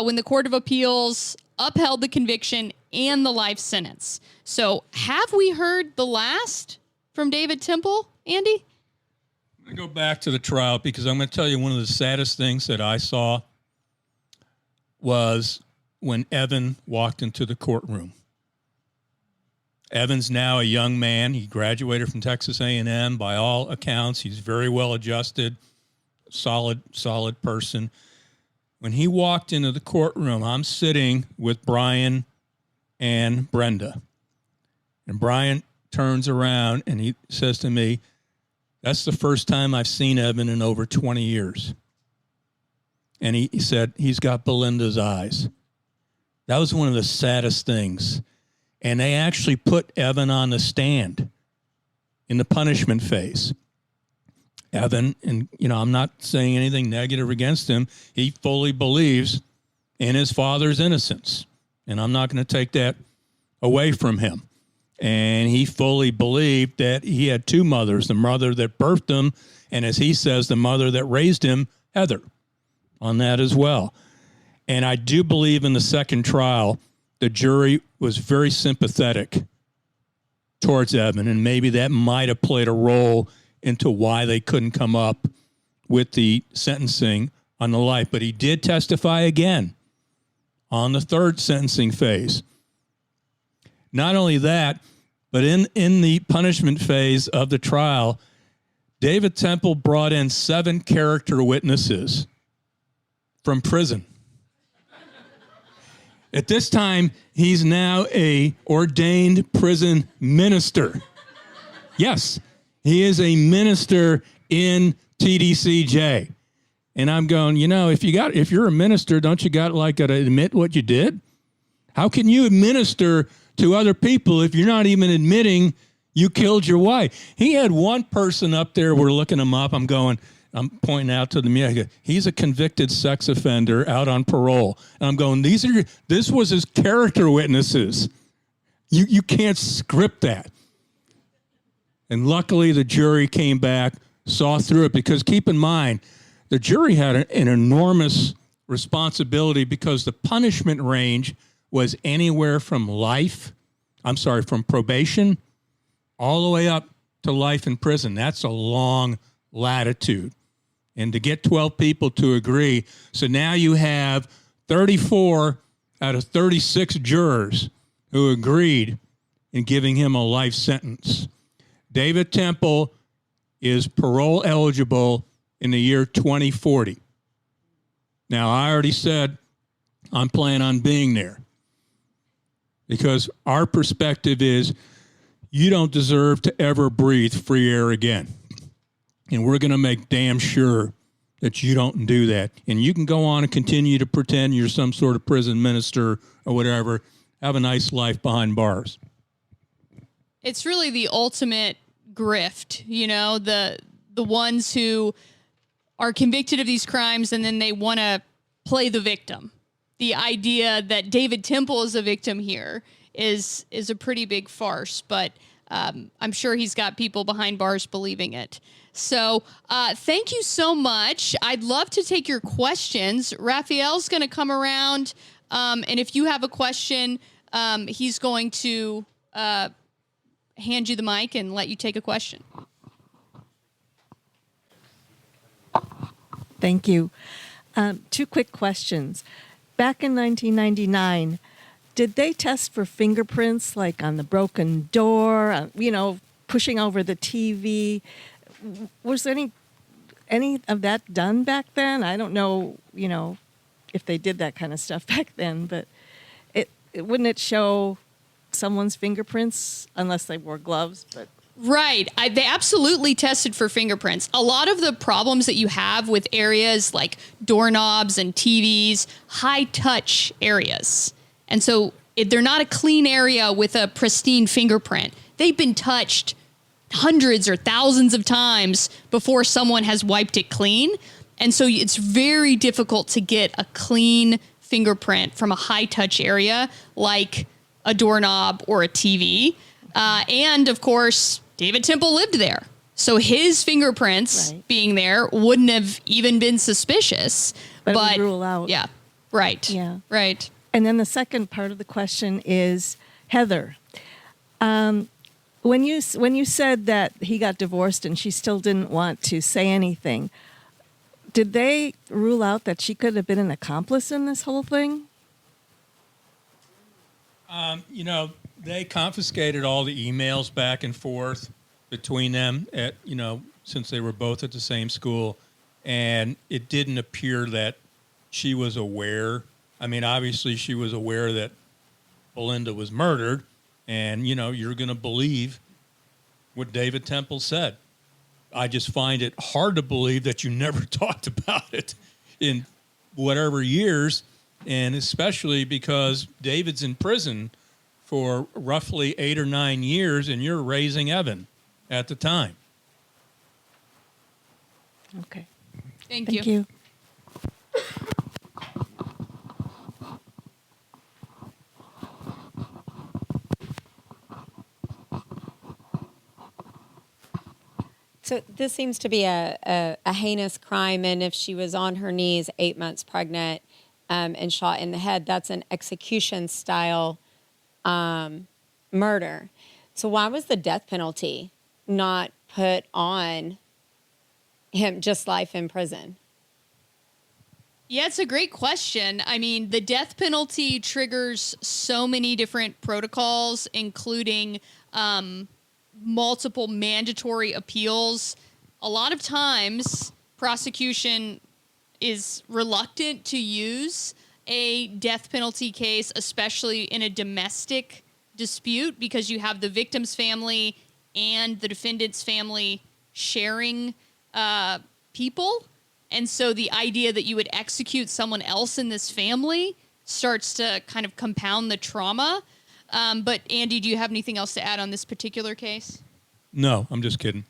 when the Court of Appeals upheld the conviction and the life sentence. So have we heard the last from David Temple, Andy? I'm going to go back to the trial, because I'm going to tell you one of the saddest things that I saw was when Evan walked into the courtroom. Evan's now a young man. He graduated from Texas A&M. By all accounts, he's very well adjusted, solid person. When he walked into the courtroom, I'm sitting with Brian and Brenda. And Brian turns around and he says to me, "That's the first time I've seen Evan in over 20 years. And he said, he's got Belinda's eyes. That was one of the saddest things. And they actually put Evan on the stand in the punishment phase. Evan, and I'm not saying anything negative against him. He fully believes in his father's innocence. And I'm not going to take that away from him. And he fully believed that he had two mothers, the mother that birthed him, and as he says, the mother that raised him, Heather, on that as well. And I do believe in the second trial, the jury was very sympathetic towards Evan, and maybe that might have played a role into why they couldn't come up with the sentencing on the life. But he did testify again on the third sentencing phase. Not only that, but in the punishment phase of the trial, David Temple brought in 7 character witnesses from prison. At this time, he's now a ordained prison minister. Yes, he is a minister in TDCJ. And I'm going, if you're a minister, don't you got to admit what you did? How can you minister to other people if you're not even admitting you killed your wife? He had one person up there, we're looking him up. I'm pointing out to the media, he's a convicted sex offender out on parole. And I'm going, this was his character witnesses. You can't script that. And luckily the jury came back, saw through it, because keep in mind, the jury had an enormous responsibility because the punishment range was anywhere from from probation all the way up to life in prison. That's a long latitude. And to get 12 people to agree, so now you have 34 out of 36 jurors who agreed in giving him a life sentence. David Temple is parole eligible in the year 2040. Now, I already said I'm planning on being there because our perspective is you don't deserve to ever breathe free air again. And we're going to make damn sure that you don't do that. And you can go on and continue to pretend you're some sort of prison minister or whatever. Have a nice life behind bars. It's really the ultimate grift, the ones who are convicted of these crimes and then they want to play the victim. The idea that David Temple is a victim here is a pretty big farce, but I'm sure he's got people behind bars believing it. So thank you so much. I'd love to take your questions. Raphael's going to come around, and if you have a question, he's going to hand you the mic and let you take a question. Thank you. 2 quick questions. Back in 1999, did they test for fingerprints, like on the broken door, pushing over the TV? Was there any of that done back then? I don't know, if they did that kind of stuff back then, but it wouldn't it show someone's fingerprints unless they wore gloves? But Right. They absolutely tested for fingerprints. A lot of the problems that you have with areas like doorknobs and TVs, high touch areas. And so if they're not a clean area with a pristine fingerprint, they've been touched hundreds or thousands of times before someone has wiped it clean. And so it's very difficult to get a clean fingerprint from a high touch area like a doorknob or a TV. And of course, David Temple lived there. So his fingerprints being there wouldn't have even been suspicious. But it would rule out. Yeah. Right. Yeah. Right. And then the second part of the question is, Heather, when you said that he got divorced and she still didn't want to say anything, did they rule out that she could have been an accomplice in this whole thing? They confiscated all the emails back and forth between them since they were both at the same school. And it didn't appear that she was aware. I mean, obviously she was aware that Belinda was murdered. And, you're going to believe what David Temple said. I just find it hard to believe that you never talked about it in whatever years. And especially because David's in prison for roughly 8 or 9 years, and you're raising Evan at the time. Okay. Thank Thank you. you. So this seems to be a heinous crime, and if she was on her knees 8 months pregnant and shot in the head, that's an execution-style murder. So why was the death penalty not put on him, just life in prison? Yeah, it's a great question. I mean, the death penalty triggers so many different protocols, including multiple mandatory appeals. A lot of times, prosecution is reluctant to use a death penalty case, especially in a domestic dispute, because you have the victim's family and the defendant's family sharing people. And so the idea that you would execute someone else in this family starts to kind of compound the trauma. But Andy, do you have anything else to add on this particular case? No, I'm just kidding.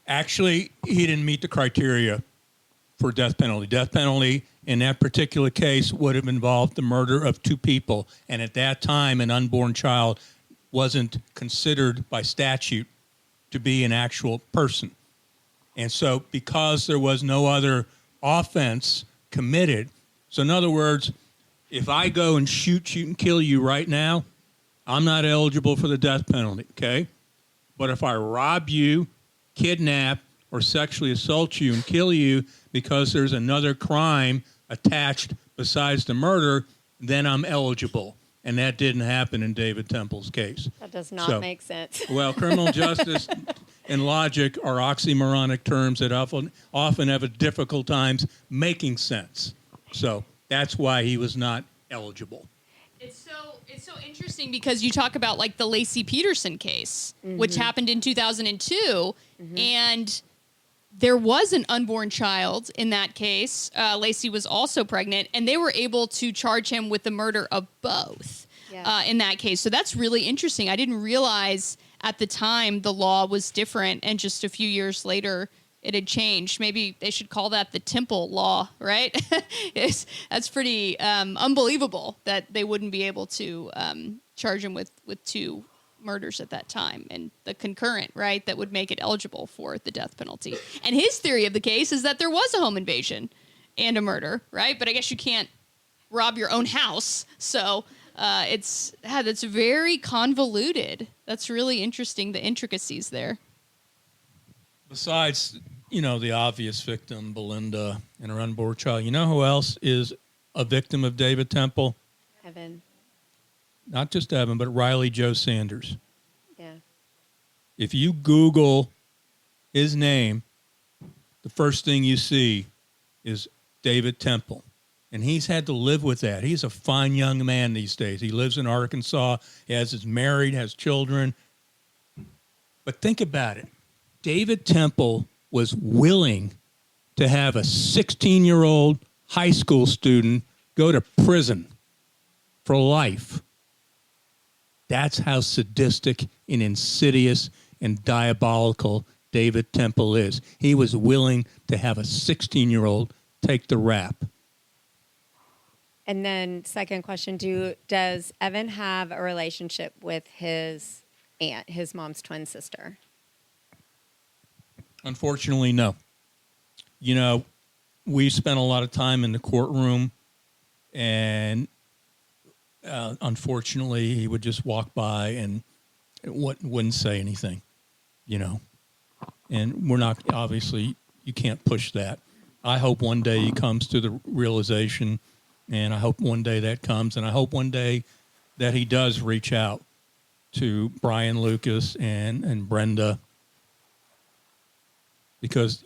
Actually, he didn't meet the criteria for death penalty. Death penalty in that particular case would have involved the murder of 2 people. And at that time, an unborn child wasn't considered by statute to be an actual person. And so because there was no other offense committed, so in other words, if I go and shoot you and kill you right now, I'm not eligible for the death penalty, okay? But if I rob you, kidnap, or sexually assault you and kill you because there's another crime attached besides the murder, then I'm eligible. And that didn't happen in David Temple's case. That does not make sense. Well, criminal justice and logic are oxymoronic terms that often have a difficult times making sense. So that's why he was not eligible. It's so interesting because you talk about like the Lacey Peterson case, which happened in 2002, and there was an unborn child in that case. Lacey was also pregnant, and they were able to charge him with the murder of both in that case. So that's really interesting. I didn't realize at the time the law was different, and just a few years later it had changed. Maybe they should call that the Temple law, right? That's pretty unbelievable that they wouldn't be able to charge him with 2 murders at that time, and the concurrent, right, that would make it eligible for the death penalty. And his theory of the case is that there was a home invasion and a murder, right? But I guess you can't rob your own house. So it's very convoluted. That's really interesting, the intricacies there. Besides, the obvious victim, Belinda, and her unborn child, you know who else is a victim of David Temple? Evan. Not just Evan, but Riley Joe Sanders. Yeah. If you Google his name, the first thing you see is David Temple. And he's had to live with that. He's a fine young man these days. He lives in Arkansas. Is married, has children. But think about it. David Temple was willing to have a 16-year-old high school student go to prison for life. That's how sadistic and insidious and diabolical David Temple is. He was willing to have a 16-year-old take the rap. And then second question, does Evan have a relationship with his aunt, his mom's twin sister? Unfortunately, no. We spent a lot of time in the courtroom, and unfortunately, he would just walk by and wouldn't say anything, And we're not, obviously, you can't push that. I hope one day he comes to the realization, and I hope one day that comes, and I hope one day that he does reach out to Brian Lucas and Brenda, because,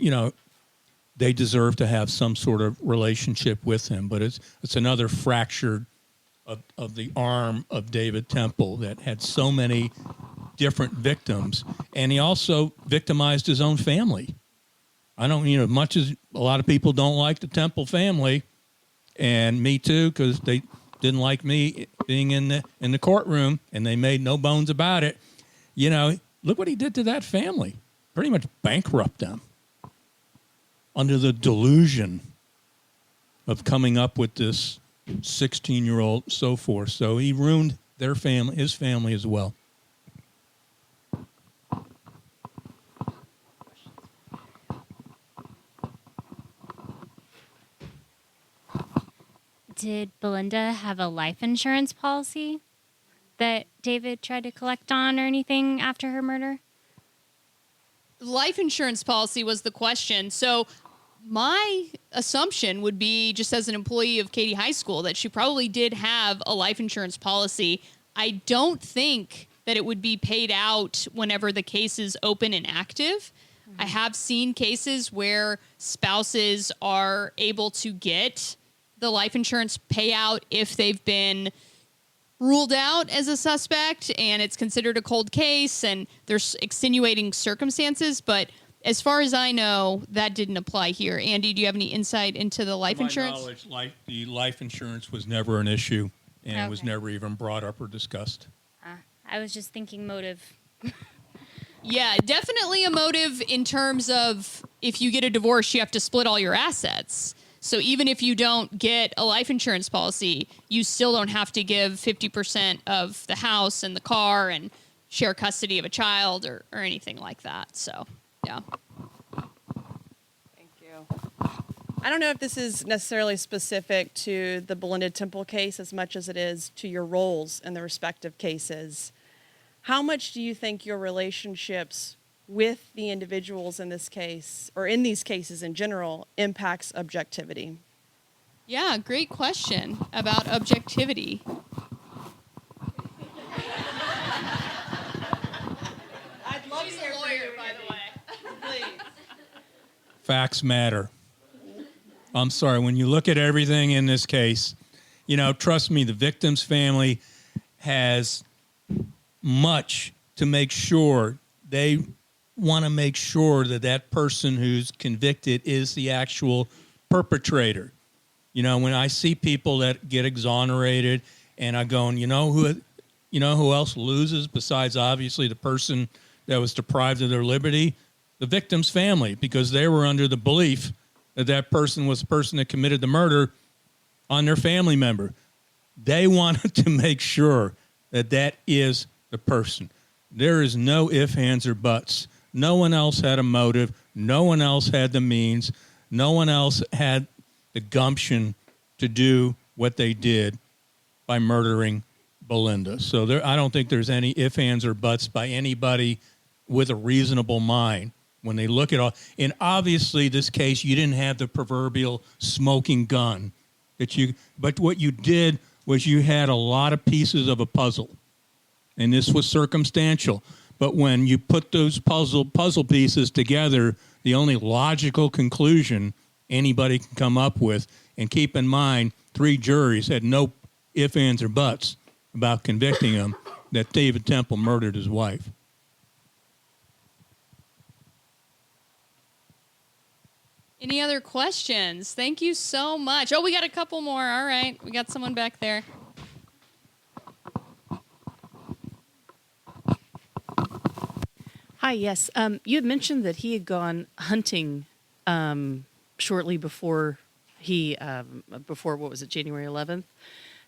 they deserve to have some sort of relationship with him. But it's another fracture of the arm of David Temple that had so many different victims. And he also victimized his own family. I don't, as much as a lot of people don't like the Temple family, and me too, because they didn't like me being in the courtroom, and they made no bones about it. Look what he did to that family. Pretty much bankrupt them under the delusion of coming up with this 16-year-old, so forth. So he ruined their family, his family as well. Did Belinda have a life insurance policy that David tried to collect on or anything after her murder? Life insurance policy was the question. So my assumption would be, just as an employee of Katy High School, that she probably did have a life insurance policy. I don't think that it would be paid out whenever the case is open and active. I have seen cases where spouses are able to get the life insurance payout if they've been ruled out as a suspect and it's considered a cold case and there's extenuating circumstances. But as far as I know, that didn't apply here. Andy, do you have any insight into the life insurance? To my knowledge, the life insurance was never an issue and was never even brought up or discussed. I was just thinking motive. Yeah, definitely a motive in terms of if you get a divorce, you have to split all your assets. So even if you don't get a life insurance policy, you still don't have to give 50% of the house and the car and share custody of a child or anything like that. So, yeah. Thank you. I don't know if this is necessarily specific to the Belinda Temple case as much as it is to your roles in the respective cases. How much do you think your relationships with the individuals in this case, or in these cases in general, impacts objectivity? Yeah, great question about objectivity. I'd love She's a lawyer, by the way. Please. Facts matter. I'm sorry, when you look at everything in this case, trust me, the victim's family has much to make sure. They want to make sure that person who's convicted is the actual perpetrator. When I see people that get exonerated and I go, who else loses besides obviously the person that was deprived of their liberty? The victim's family, because they were under the belief that person was the person that committed the murder on their family member. They wanted to make sure that is the person. There is no ifs, ands, or buts. No one else had a motive. No one else had the means. No one else had the gumption to do what they did by murdering Belinda. So I don't think there's any ifs, ands, or buts by anybody with a reasonable mind when they look at all. And obviously, this case, you didn't have the proverbial smoking gun but what you did was you had a lot of pieces of a puzzle, and this was circumstantial. But when you put those puzzle pieces together, the only logical conclusion anybody can come up with, and keep in mind, 3 juries had no ifs, ands, or buts about convicting him, that David Temple murdered his wife. Any other questions? Thank you so much. Oh, we got a couple more. All right. We got someone back there. Hi, yes. You had mentioned that he had gone hunting shortly before what was it, January 11th?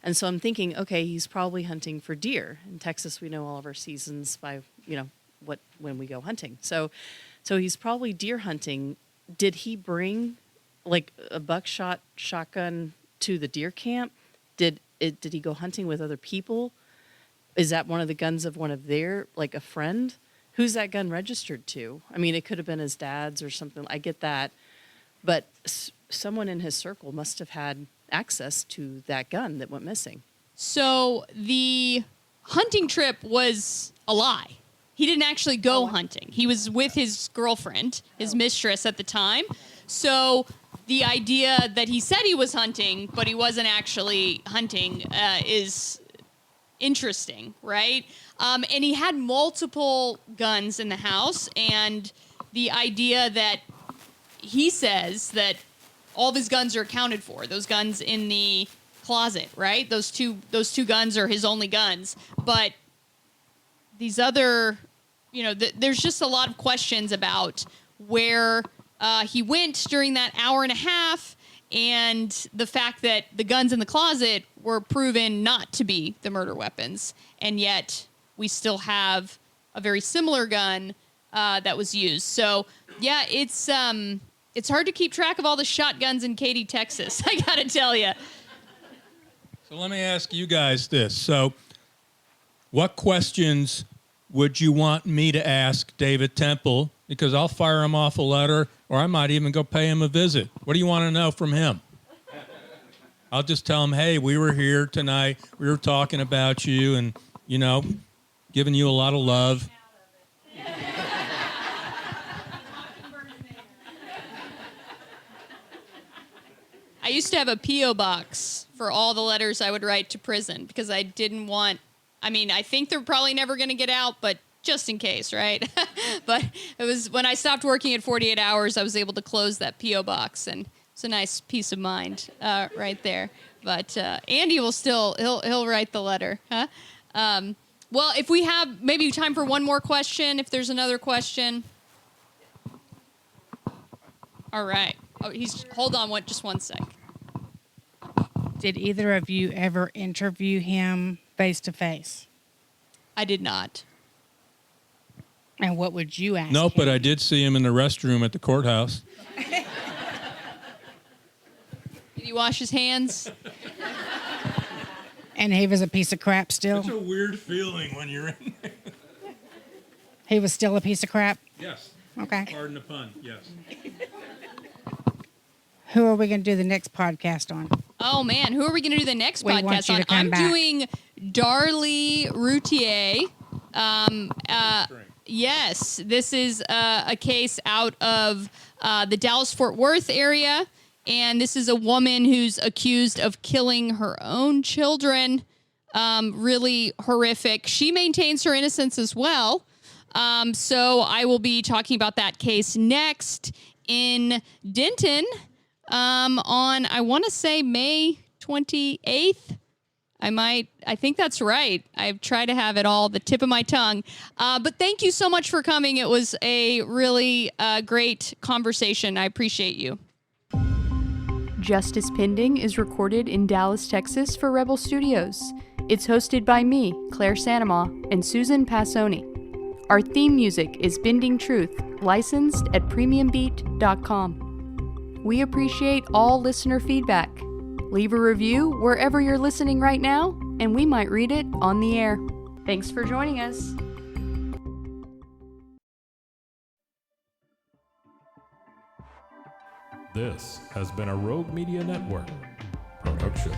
And so I'm thinking, okay, he's probably hunting for deer. In Texas, we know all of our seasons by, when we go hunting. So he's probably deer hunting. Did he bring like a buckshot shotgun to the deer camp? Did he go hunting with other people? Is that one of the guns of one of their, like a friend? Who's that gun registered to? I mean, it could have been his dad's or something. I get that. But someone in his circle must have had access to that gun that went missing. So the hunting trip was a lie. He didn't actually go hunting. He was with his girlfriend, his mistress at the time. So the idea that he said he was hunting, but he wasn't actually hunting, is interesting, right? And he had multiple guns in the house, and the idea that he says that all of his guns are accounted for. Those guns in the closet, right? Those two guns are his only guns. But these other, there's just a lot of questions about where he went during that hour and a half, and the fact that the guns in the closet were proven not to be the murder weapons, and yet we still have a very similar gun that was used. So, yeah, it's hard to keep track of all the shotguns in Katy, Texas, I gotta tell you. So let me ask you guys this. So what questions would you want me to ask David Temple? Because I'll fire him off a letter, or I might even go pay him a visit. What do you want to know from him? I'll just tell him, hey, we were here tonight. We were talking about you and, giving you a lot of love. I used to have a P.O. box for all the letters I would write to prison because I didn't want, I think they're probably never going to get out, but just in case, right? But it was when I stopped working at 48 Hours, I was able to close that P.O. box, and it's a nice peace of mind right there. But Andy will still, he'll write the letter, huh? Well, if we have maybe time for one more question, if there's another question. All right. Oh, hold on just one sec. Did either of you ever interview him face to face? I did not. And what would you ask Nope, him? but I did see him in the restroom at the courthouse. Did he wash his hands? And he was a piece of crap still? It's a weird feeling when you're in there. He was still a piece of crap? Yes. Okay. Pardon the pun, yes. Who are we going to do the next podcast on? Oh, man. Who are we going to do the next We want podcast you on? to come I'm back. doing Darlie Routier. Yes, this is a case out of the Dallas-Fort Worth area. And this is a woman who's accused of killing her own children. Really horrific. She maintains her innocence as well. So I will be talking about that case next in Denton on, I want to say, May 28th. I think that's right. I've tried to have it all the tip of my tongue. But thank you so much for coming. It was a really great conversation. I appreciate you. Justice Pending is recorded in Dallas, Texas for Rebel Studios. It's hosted by me, Claire Sanama, and Susan Passoni. Our theme music is Bending Truth, licensed at premiumbeat.com. We appreciate all listener feedback. Leave a review wherever you're listening right now, and we might read it on the air. Thanks for joining us. This has been a Rogue Media Network production.